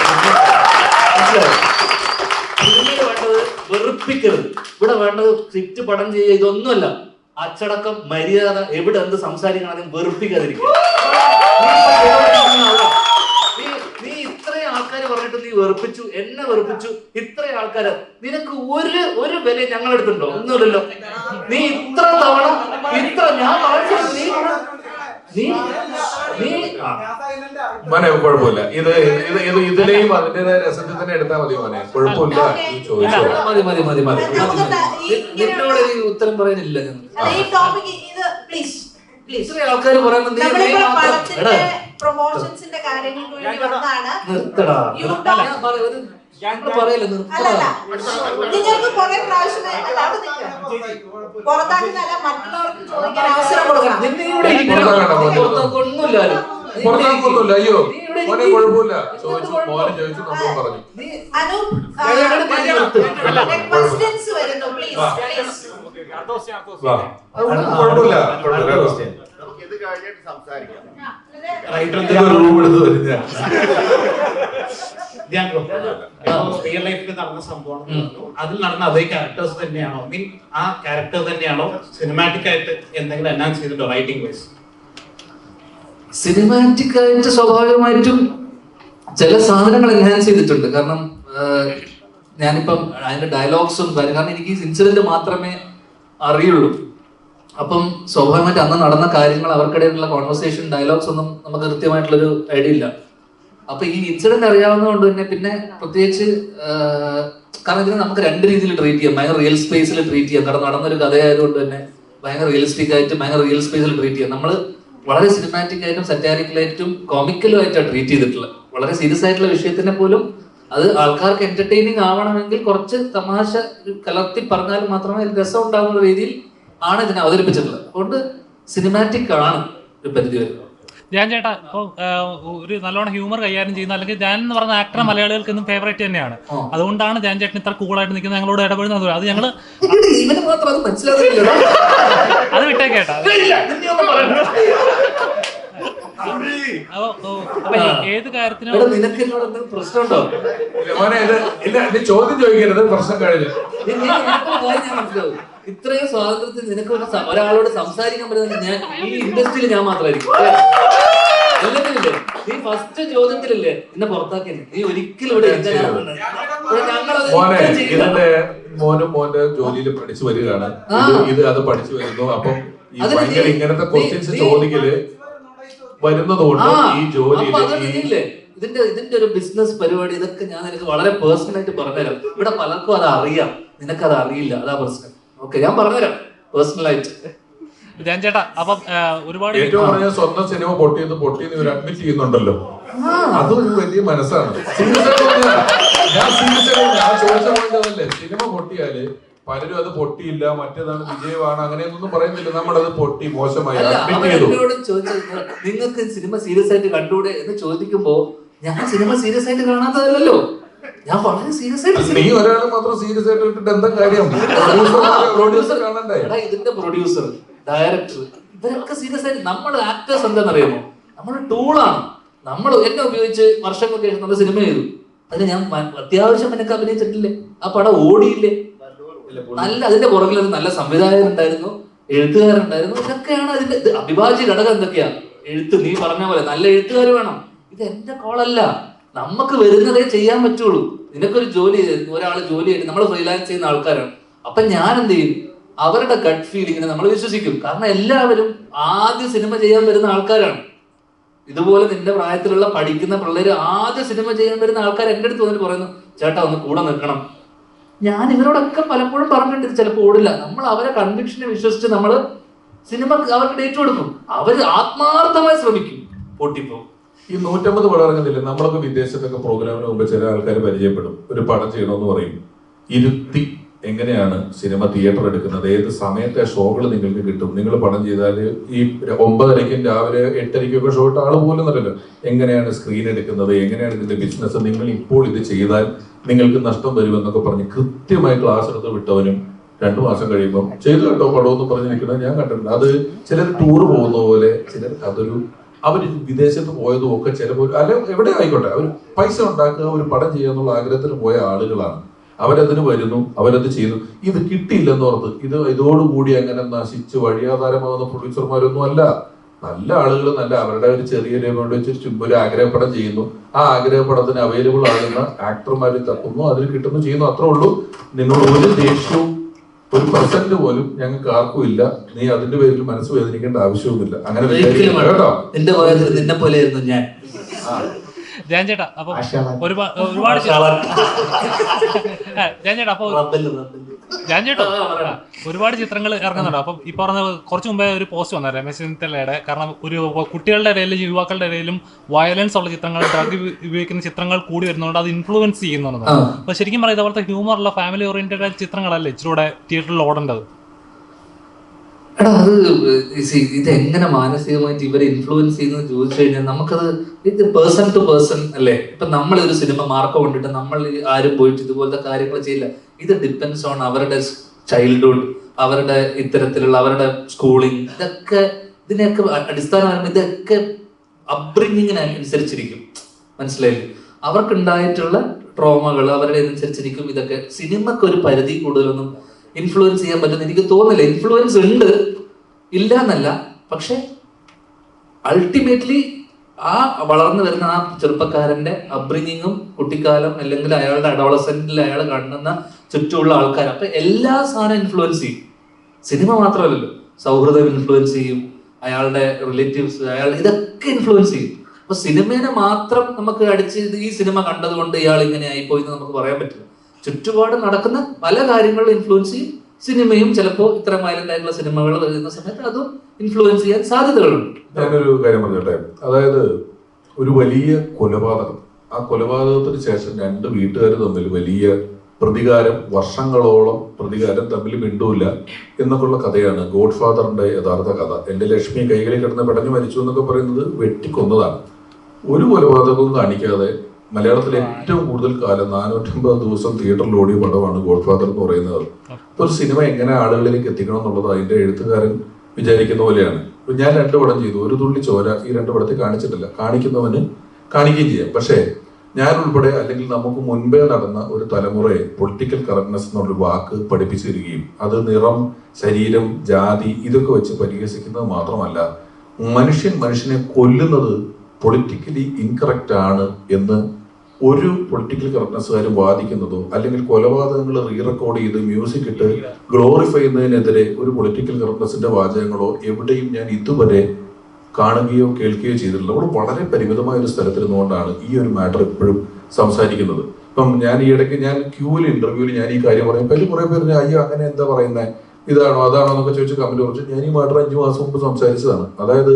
സിനിമയിൽ വേണ്ടത് വെറുപ്പിക്കരുത്. ഇവിടെ വേണ്ടത് സ്ക്രിപ്റ്റ് പടം ചെയ്യുക, ഇതൊന്നുമല്ല. അച്ചടക്കം, മര്യാദ, എവിടെ എന്ത് സംസാരിക്കണം വെറുപ്പിക്കാതിരിക്കുക. നീ ഇത്രയും ആൾക്കാര് പറഞ്ഞിട്ട് നീ വെറുപ്പിച്ചു, എന്നെ വെറുപ്പിച്ചു. ഇത്രയും ആൾക്കാര്, നിനക്ക് ഒരു വില ഞങ്ങളെടുത്തുണ്ടോ? ഒന്നുമില്ലല്ലോ. നീ ഇത്ര തവണ ഞാൻ മോനെ കുഴപ്പമില്ല. ഇതിലെയും അതിന്റേതായ രസത്തിൽ തന്നെ എടുത്താൽ മതി മോനെ, കുഴപ്പമില്ല. നിന്നോട് ഉത്തരം പറയാനില്ല. ഇത്രയും ആൾക്കാര് പറയുന്നത് പ്രൊമോഷൻസിന്റെ കാര്യങ്ങൾക്ക് വേണ്ടി വന്നാണ്. നിർത്തടാ, പറയല്ലേ, നിർത്തടാ. നിങ്ങൾക്ക് കുറെ പ്രാവശ്യം പുറത്താക്കുന്നല്ല, മറ്റുള്ളവർക്ക് ചോദിക്കാൻ അവസരം കൊടുക്കണം. ഒന്നുമില്ലാലും പുറത്താക്കൊന്നുമില്ല. അയ്യോ മോനെ കുഴപ്പമില്ല, ചോദിച്ചു, മോനെ ചോദിച്ചു, നമ്മൾ പറഞ്ഞു. ക്വസ്റ്റ്യൻസ് വരുന്നു, പ്ലീസ് കുഴപ്പമില്ല. ഇത് കഴിഞ്ഞിട്ട് സംസാരിക്കാം. റൂം എടുത്ത് വരും ഞാൻ. റിയൽ ലൈഫിൽ നടന്ന സംഭവമാണ്. അതിൽ നടന്ന അതേ ക്യാരക്ടേഴ്സ് തന്നെയാണോ? മീൻ ആ ക്യാരക്ടർ തന്നെയാണോ സിനിമാറ്റിക് ആയിട്ട് എന്തെങ്കിലും എൻഹാൻസ് ചെയ്തിട്ടോ റൈറ്റിംഗ് വൈസ്? സിനിമാറ്റിക് ആയിട്ട് സ്വാഭാവികമായിട്ടും ചില സാധനങ്ങൾ എൻഹാൻസ് ചെയ്തിട്ടുണ്ട്. കാരണം ഞാനിപ്പം അതിന്റെ ഡയലോഗ്സും കാരണം എനിക്ക് ഈ ഇൻസിഡന്റ് മാത്രമേ അറിയുള്ളൂ. അപ്പം സ്വാഭാവികമായിട്ട് അന്ന് നടന്ന കാര്യങ്ങൾ, അവർക്കിടയിലുള്ള കോൺവെർസേഷൻ, ഡയലോഗ്സ് ഒന്നും നമുക്ക് കൃത്യമായിട്ടുള്ളൊരു ഐഡിയ ഇല്ല. അപ്പൊ ഈ ഇൻസിഡന്റ് അറിയാവുന്നതുകൊണ്ട് തന്നെ പിന്നെ പ്രത്യേകിച്ച് കാരണം ഇതിനെ നമുക്ക് രണ്ട് രീതിയിൽ ട്രീറ്റ് ചെയ്യാം. ഭയങ്കര റിയൽ സ്പേസിൽ ട്രീറ്റ് ചെയ്യാം. കാരണം നടന്നൊരു കഥയായതുകൊണ്ട് തന്നെ ഭയങ്കര റിയലിസ്റ്റിക് ആയിട്ട് ഭയങ്കര റിയൽ സ്പേസിൽ ട്രീറ്റ് ചെയ്യാം. നമ്മൾ വളരെ സിനിമാറ്റിക് ആയിട്ടും സറ്റാരിക്കലായിട്ടും കോമിക്കലും ആയിട്ടാണ് ട്രീറ്റ് ചെയ്തിട്ടുള്ളത്. വളരെ സീരിയസ് ആയിട്ടുള്ള വിഷയത്തിനെ പോലും അത് ആൾക്കാർക്ക് എന്റർടൈനിങ് ആവണമെങ്കിൽ കുറച്ച് തമാശ കലർത്തി പറഞ്ഞാൽ മാത്രമേ രസം ഉണ്ടാകുന്ന രീതിയിൽ ആണ് ഇതിനെ അവതരിപ്പിച്ചിട്ടുള്ളത്. അതുകൊണ്ട് സിനിമാറ്റിക് ആണ് ഒരു പരിധി വരെ. ധ്യാൻ ചേട്ടാ, ഇപ്പൊ ഒരു നല്ലോണം ഹ്യൂമർ കൈകാര്യം ചെയ്യുന്ന, അല്ലെങ്കിൽ ധ്യാൻ എന്ന് പറഞ്ഞ ആക്ടർ മലയാളികൾക്ക് ഇന്നും ഫേവറേറ്റ് തന്നെയാണ്. അതുകൊണ്ടാണ് ധ്യാൻ ചേട്ടൻ ഇത്ര കൂളായിട്ട് നിൽക്കുന്നത്, ഞങ്ങളോട് ഇടപെടുന്നത്. അത് ഞങ്ങള് അത് വിട്ടേക്കേട്ടാ. അപ്പൊ അപ്പൊ ഏത് കാര്യത്തിനും എടാ, നിനക്ക് എന്നോട് എന്തെങ്കിലും പ്രശ്നമുണ്ടോ? മോനെ ഇല്ല നീ ചോദ്യം ചോദിക്കരുത്, പ്രശ്നം കഴിഞ്ഞു. നിനക്കൊരു കാര്യം ഞാൻ മനസ്സിലാവും. ഇത്രയും സ്വാതന്ത്ര്യത്തിൽ നിനക്ക് ഒരാളോട് സംസാരിക്കാൻ പറ്റുന്നത് ഞാൻ ഈ ഇൻഡസ്ട്രിയിൽ ഞാൻ മാത്രമായിരിക്കും. എല്ലാത്തില്ലേ നീ ഫസ്റ്റ് ചോദ്യത്തിലല്ലേ എന്നെ പുറത്താക്കിയത്? നീ ഒരിക്കലും ഇവിടെ മോനെ ഇതിന്റെ മോനും മോന്റെ ജോലിയിൽ പഠിച്ചു വരികയാണ്, ഇത് അത് പഠിച്ചു വരുന്നു. അപ്പം ഈ ഭയങ്കര ഇങ്ങനത്തെ ക്വസ്റ്റ്യൻസ് ചോദിക്കല് വരുന്നതുകൊണ്ട് ഈ ജോലിയിൽ ഇതിന്റെ ഒരു ബിസിനസ് പരിപാടി ഇതൊക്കെ ഞാൻ നിനക്ക് വളരെ പേഴ്സണൽ ആയിട്ട് പറഞ്ഞുതരാം. ഇവിടെ പലർക്കും അത് അറിയാം, നിനക്കത് അറിയില്ല, അതാ പ്രശ്നം. ഓക്കെ, ഞാൻ പറഞ്ഞുതരാം പേഴ്സണൽ ആയിട്ട്. ധ്യാൻ ചേട്ടാ, അപ്പം ഒരുപാട് ഏറ്റവും പറഞ്ഞ സ്വന്തം സിനിമ പൊട്ടിയെന്ന് ഇവർ അഡ്മിറ്റ് ചെയ്യുന്നുണ്ടല്ലോ, അതൊരു വലിയ മനസ്സാണ്. ഞാൻ ചോദിച്ച പോയിട്ടതല്ലേ, സിനിമ പൊട്ടിയാല് പലരും അത് പൊട്ടിയില്ല, മറ്റേതാണ് വിജയമാണ്, അങ്ങനെയൊന്നും പറയുന്നില്ല. നമ്മളത് പൊട്ടി മോശമായി അഡ്മിറ്റ് ചെയ്തു. നിങ്ങൾക്ക് സിനിമ സീരിയസ് ആയിട്ട് കണ്ടൂടെ എന്ന് ചോദിക്കുമ്പോ ഞാൻ സിനിമ സീരിയസ് ആയിട്ട് കാണാത്തതല്ലോ, ഞാൻ വളരെ സീരിയസ് ആയിട്ട്. നീ ഒരാളെ മാത്രം സീരിയസ് ആയിട്ട് ഇട്ടിട്ട് എന്താ കാര്യം? പ്രൊഡ്യൂസർ കാണണ്ടേ? ഇതിന്റെ പ്രൊഡ്യൂസർ, ഡയറക്ടർ, ഇവരൊക്കെ സീരിയസ് ആയിട്ട്. നമ്മൾ ആക്ടേഴ്സ് എന്താണെന്നറിയാമോ? നമ്മൾ ടൂളാണ്. നമ്മൾ എന്നെ ഉപയോഗിച്ച് വർഷങ്ങൾക്ക് ശേഷം നമ്മൾ സിനിമ ചെയ്തു. അതിന് ഞാൻ അത്യാവശ്യം എനിക്ക് അഭിനയിച്ചിട്ടില്ലേ? ആ പടം ഓടിയില്ലേ? നല്ല അതിന്റെ പുറകിൽ ഒരു നല്ല സംവിധായകൻ ഉണ്ടായിരുന്നു, എഴുത്തുകാരുണ്ടായിരുന്നു. ഇതൊക്കെയാണ് അതിന്റെ അവിഭാജ്യ ഘടകം. എന്തൊക്കെയാ? എഴുത്ത്, നീ പറഞ്ഞ പോലെ നല്ല എഴുത്തുകാർ വേണം. ഇത് എന്റെ കോളല്ല, നമുക്ക് വരുന്നതേ ചെയ്യാൻ പറ്റുള്ളൂ. നിനക്കൊരു ജോലി, ഒരാൾ ജോലി ചെയ്ത് നമ്മൾ ഫ്രീലാൻസ് ചെയ്യുന്ന ആൾക്കാരാണ്. അപ്പൊ ഞാൻ എന്ത് ചെയ്യും? അവരുടെ ഗട്ട് ഫീലിങ്ങിനെ നമ്മൾ വിശ്വസിക്കും. കാരണം എല്ലാവരും ആദ്യ സിനിമ ചെയ്യാൻ വരുന്ന ആൾക്കാരാണ്. ഇതുപോലെ നിന്റെ പ്രായത്തിലുള്ള പഠിക്കുന്ന പിള്ളേര് ആദ്യ സിനിമ ചെയ്യാൻ വരുന്ന ആൾക്കാർ എൻ്റെ അടുത്ത് വന്നിട്ട് പറയുന്നു, ചേട്ടാ ഒന്ന് കൂടെ നിൽക്കണം. ഞാൻ ഇവരോടൊക്കെ പലപ്പോഴും പറഞ്ഞിട്ടുണ്ട്, ചിലപ്പോൾ ഓടില്ല. നമ്മൾ അവരെ കൺവിക്ഷനെ വിശ്വസിച്ച് നമ്മൾ സിനിമ അവർക്ക് ഡേറ്റ് കൊടുക്കും. അവർ ആത്മാർത്ഥമായി ശ്രമിക്കും, പൊട്ടിപ്പോകും. ഈ 150 പടം ഇറങ്ങുന്നില്ല. നമ്മളൊക്കെ വിദേശത്തൊക്കെ പ്രോഗ്രാമിന് മുമ്പ് ചില ആൾക്കാർ പരിചയപ്പെടും, ഒരു പടം ചെയ്യണമെന്ന് പറയും. ഇരുത്തി എങ്ങനെയാണ് സിനിമ തിയേറ്റർ എടുക്കുന്നത്, ഏത് സമയത്തെ ഷോകൾ നിങ്ങൾക്ക് കിട്ടും, നിങ്ങൾ പടം ചെയ്താൽ ഈ 9:30 രാവിലെ 8:30 ഷോ ഇട്ട ആൾ പോലും അറിയില്ല. എങ്ങനെയാണ് സ്ക്രീൻ എടുക്കുന്നത്, എങ്ങനെയാണ് ഇതിന്റെ ബിസിനസ്, നിങ്ങൾ ഇപ്പോൾ ഇത് ചെയ്താൽ നിങ്ങൾക്ക് നഷ്ടം വരുമെന്നൊക്കെ പറഞ്ഞ് കൃത്യമായി ക്ലാസ് എടുത്ത് വിട്ടവനും 2 മാസം കഴിയുമ്പോൾ ചെയ്തു കേട്ടോ പടമെന്ന് പറഞ്ഞ് നിൽക്കുന്നത് ഞാൻ കണ്ടിട്ടുണ്ട്. അത് ചിലർ ടൂർ പോകുന്ന പോലെ, ചിലർ അതൊരു അവർ വിദേശത്ത് പോയതും ഒക്കെ ചിലപ്പോൾ അല്ല എവിടെ ആയിക്കോട്ടെ, അവർ പൈസ ഉണ്ടാക്കുക, ഒരു പടം ചെയ്യുക എന്നുള്ള ആഗ്രഹത്തിന് പോയ ആളുകളാണ്. അവരതിന് വരുന്നു, അവരത് ചെയ്യുന്നു. ഇത് കിട്ടിയില്ലെന്നോർത്ത് ഇതോടുകൂടി അങ്ങനെ നശിച്ച് വഴിയാധാരമാകുന്ന പ്രൊഡ്യൂസർമാരൊന്നും അല്ല. നല്ല ആളുകൾ നല്ല അവരുടെ ഒരു ചെറിയൊരു എമൗണ്ട് വെച്ച് ചുമ്മാ ഒരു ആഗ്രഹപ്പടം ചെയ്യുന്നു. ആ ആഗ്രഹപ്പടത്തിന് അവൈലബിൾ ആകുന്ന ആക്ടർമാർ തപ്പുന്നു, അതിൽ കിട്ടുന്നു, ചെയ്യുന്നു. അത്രേ ഉള്ളൂ. നിന്നോട് ഒരു ദേഷ്യവും ഒരു % പോലും ഞങ്ങൾക്ക് ആർക്കും ഇല്ല. നീ അതിന്റെ പേരിൽ മനസ്സ് വേദനിക്കേണ്ട ആവശ്യമൊന്നുമില്ല. അങ്ങനെ കേട്ടോ, നിന്നെ പോലെ ആയിരുന്നു ഞാൻ. ധ്യാൻ ചേട്ടാ, അപ്പൊ ഒരുപാട് ധ്യാൻ ചേട്ടാ, അപ്പൊ ധ്യാൻ ചേട്ടാ ഒരുപാട് ചിത്രങ്ങൾ ഇറങ്ങുന്നുണ്ട്. അപ്പം ഈ പറഞ്ഞ കുറച്ച് മുമ്പേ ഒരു പോസ്റ്റ് വന്ന രമേശ് ചെന്നിത്തലയുടെ, കാരണം ഒരു കുട്ടികളുടെ ഇടയിലും യുവാക്കളുടെ ഇടയിലും വയലൻസ് ഉള്ള ചിത്രങ്ങൾ, ഡ്രഗ് ഉപയോഗിക്കുന്ന ചിത്രങ്ങൾ കൂടി വരുന്നതുകൊണ്ട് അത് ഇൻഫ്ലുവൻസ് ചെയ്യുന്നുണ്ട്. അപ്പൊ ശരിക്കും പറയാം, ഇതുപോലത്തെ ഹ്യൂമറുള്ള ഫാമിലി ഓറിയന്റഡ് ചിത്രങ്ങളല്ലേ ഇച്ചിലൂടെ തിയേറ്ററിൽ ഓടേണ്ടത്? എടാ, അത് ഇതെങ്ങനെ മാനസികമായിട്ട് ഇവരെ ഇൻഫ്ലുവൻസ് ചെയ്യുന്നത് ചോദിച്ചു കഴിഞ്ഞാൽ നമുക്കത് ഇത് പേഴ്സൺ ടു പേഴ്സൺ അല്ലേ. ഇപ്പൊ നമ്മൾ ഒരു സിനിമ മാർക്ക് കൊണ്ടിട്ട് നമ്മൾ ആരും പോയിട്ട് ഇതുപോലത്തെ കാര്യങ്ങൾ ചെയ്യില്ല. ഇത് ഡിപ്പെൻഡ്സ് ഓൺ അവരുടെ ചൈൽഡ്ഹുഡ്, അവരുടെ ഇത്തരത്തിലുള്ള അവരുടെ സ്കൂളിങ്, ഇതിനെയൊക്കെ അടിസ്ഥാനപരമായി ഇതൊക്കെ അപ്ബ്രിങ്ങിങ്ങിനനുസരിച്ചിരിക്കും. മനസ്സിലായില്ലേ? അവർക്കുണ്ടായിട്ടുള്ള ട്രോമകൾ അവരുടെ അനുസരിച്ചിരിക്കും. ഇതൊക്കെ സിനിമക്ക് ഒരു പരിധി കൂടുതലൊന്നും ഇൻഫ്ലുവൻസ് ചെയ്യാൻ പറ്റുന്ന എനിക്ക് തോന്നില്ല. ഇൻഫ്ലുവൻസ് ഉണ്ട്, ഇല്ല എന്നല്ല. പക്ഷെ അൾട്ടിമേറ്റ്ലി ആ വളർന്നു വരുന്ന ആ ചെറുപ്പക്കാരന്റെ അപ്ബ്രിങ്ങിങ്ങും കുട്ടിക്കാലം അല്ലെങ്കിൽ അയാളുടെ അഡോളസെന്റിൽ അയാൾ കാണുന്ന ചുറ്റുമുള്ള ആൾക്കാർ, അപ്പൊ എല്ലാ സാധനവും ഇൻഫ്ലുവൻസ് ചെയ്യും. സിനിമ മാത്രമല്ലല്ലോ, സൗഹൃദം ഇൻഫ്ലുവൻസ് ചെയ്യും, അയാളുടെ റിലേറ്റീവ്സ്, ഇതൊക്കെ ഇൻഫ്ലുവൻസ് ചെയ്യും. അപ്പൊ സിനിമേനെ മാത്രം നമുക്ക് അടിച്ച് ഈ സിനിമ കണ്ടതുകൊണ്ട് ഇയാൾ ഇങ്ങനെ ആയിപ്പോയി എന്ന് നമുക്ക് പറയാൻ പറ്റില്ല. ചുറ്റുപാട് നടക്കുന്ന പല കാര്യങ്ങളും ഇൻഫ്ലുവൻസ് ചെയ്യും. സിനിമയും ചിലപ്പോൾ ഇത്ര വയലന്റ് ആയിട്ടുള്ള സിനിമകൾ വരുന്ന സമയത്ത് അതും ഇൻഫ്ലുവൻസ് ചെയ്യാൻ സാധ്യതകളുണ്ട്. ഞാനൊരു കാര്യം പറഞ്ഞോട്ടെ. അതായത് ഒരു വലിയ കൊലപാതകം, ആ കൊലപാതകത്തിന് ശേഷം 2 വീട്ടുകാർ തമ്മിൽ വലിയ പ്രതികാരം, വർഷങ്ങളോളം പ്രതികാരം, തമ്മിൽ മിണ്ടൂല്ല എന്നൊക്കെയുള്ള കഥയാണ് ഗോഡ് ഫാദറിന്റെ യഥാർത്ഥ കഥ. എന്റെ ലക്ഷ്മി കൈകളിൽ കിടന്ന് പെടഞ്ഞു മരിച്ചു എന്നൊക്കെ പറയുന്നത് വെട്ടിക്കൊന്നതാണ്. ഒരു കൊലപാതകവും കാണിക്കാതെ മലയാളത്തിലെ ഏറ്റവും കൂടുതൽ കാലം 450 ദിവസം തിയേറ്ററിൽ ഓടിയ പടമാണ് ഗോഡ് ഫാദർ എന്ന് പറയുന്നത്. ഒരു സിനിമ എങ്ങനെ ആളുകളിലേക്ക് എത്തിക്കണം എന്നുള്ളത് അതിന്റെ എഴുത്തുകാരൻ വിചാരിക്കുന്ന പോലെയാണ്. ഇപ്പൊ ഞാൻ 2 പടം ചെയ്തു, ഒരു തുള്ളി ചോര ഈ 2 പടത്തിൽ കാണിച്ചിട്ടില്ല. കാണിക്കുന്നവന് കാണിക്കുകയും ചെയ്യാം. പക്ഷേ ഞാൻ ഉൾപ്പെടെ അല്ലെങ്കിൽ നമുക്ക് മുൻപേ നടന്ന ഒരു തലമുറയെ പൊളിറ്റിക്കൽ കറക്റ്റ്നെസ് എന്നുള്ളൊരു വാക്ക് പഠിപ്പിച്ചു തരികയും അത് നിറം, ശരീരം, ജാതി ഇതൊക്കെ വെച്ച് പരിഹസിക്കുന്നത് മാത്രമല്ല, മനുഷ്യനെ കൊല്ലുന്നത് പൊളിറ്റിക്കലി ഇൻകറക്റ്റ് ആണ് എന്ന് ഒരു പൊളിറ്റിക്കൽ കറക്റ്റ്നെസ്സുകാരും വാദിക്കുന്നതോ അല്ലെങ്കിൽ കൊലപാതകങ്ങൾ റീറെക്കോർഡ് ചെയ്ത് മ്യൂസിക് ഇട്ട് ഗ്ലോറിഫൈ ചെയ്യുന്നതിനെതിരെ ഒരു പൊളിറ്റിക്കൽ കറക്റ്റ്നെസിന്റെ വാചകങ്ങളോ എവിടെയും ഞാൻ ഇതുവരെ കാണുകയോ കേൾക്കുകയോ ചെയ്തിട്ടില്ല. നമ്മൾ വളരെ പരിമിതമായ ഒരു സ്ഥലത്തിരുന്നുകൊണ്ടാണ് ഈ ഒരു മാറ്റർ എപ്പോഴും സംസാരിക്കുന്നത്. ഇപ്പം ഞാൻ ഈ ഇടയ്ക്ക് ഞാൻ ക്യൂവിൽ ഇന്റർവ്യൂവിൽ ഞാൻ ഈ കാര്യം പറയുമ്പോൾ അതിൽ കുറെ പേര് അയ്യോ അങ്ങനെ എന്താ പറയുന്നത്, ഇതാണോ അതാണോ എന്നൊക്കെ ചോദിച്ച് കമന്റ് കുറച്ച് ഞാൻ ഈ മാറ്റർ 5 മാസം മുമ്പ് സംസാരിച്ചതാണ്. അതായത്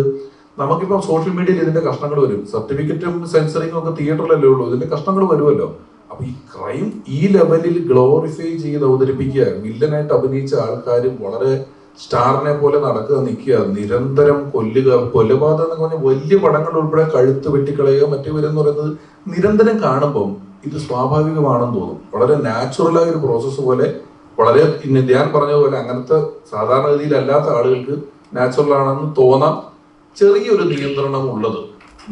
നമുക്കിപ്പം സോഷ്യൽ മീഡിയയിൽ ഇതിന്റെ കഷ്ണങ്ങൾ വരും, സർട്ടിഫിക്കറ്റും സെൻസറിങ്ങും ഒക്കെ തിയേറ്ററിലല്ലേ ഉള്ളൂ, ഇതിന്റെ കഷ്ണങ്ങൾ വരുമല്ലോ. അപ്പൊ ഈ ക്രൈം ഈ ലെവലിൽ ഗ്ലോറിഫൈ ചെയ്ത് അവതരിപ്പിക്കുക, വില്ലനായിട്ട് അഭിനയിച്ച ആൾക്കാർ വളരെ സ്റ്റാറിനെ പോലെ നടക്കുക, നിൽക്കുക, നിരന്തരം കൊല്ലുക, കൊലപാതകം എന്നൊക്കെ പറഞ്ഞാൽ വലിയ പടങ്ങൾ ഉൾപ്പെടെ കഴുത്ത് വെട്ടിക്കളയുക മറ്റു വരെന്ന് പറയുന്നത് നിരന്തരം കാണുമ്പം ഇത് സ്വാഭാവികമാണെന്ന് തോന്നും. വളരെ നാച്ചുറലായ ഒരു പ്രോസസ്സ് പോലെ, വളരെ ഞാൻ പറഞ്ഞതുപോലെ അങ്ങനത്തെ സാധാരണഗതിയിൽ അല്ലാത്ത ആളുകൾക്ക് നാച്ചുറൽ ആണെന്ന് തോന്നാം. ചെറിയൊരു നിയന്ത്രണം ഉള്ളത്.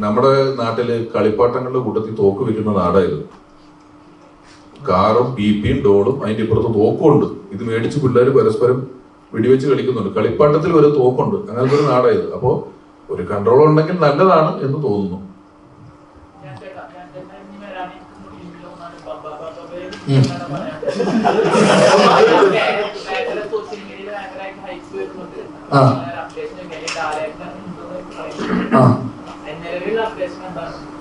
നമ്മുടെ നാട്ടില് കളിപ്പാട്ടങ്ങളുടെ കൂട്ടത്തിൽ തോക്ക് വെക്കുന്ന നാടായിരുന്നു. കാറും ബിപിയും ഡോളും അതിന്റെ ഇപ്പുറത്ത് തോക്കുണ്ട്. ഇത് മേടിച്ച് പിള്ളേർ പരസ്പരം വെടിവെച്ച് കളിക്കുന്നുണ്ട്. കളിപ്പാട്ടത്തിൽ ഒരു തോക്കുണ്ട്. അങ്ങനത്തെ ഒരു നാടായത്. അപ്പോ ഒരു കൺട്രോൾ ഉണ്ടെങ്കിൽ നല്ലതാണ് എന്ന് തോന്നുന്നു.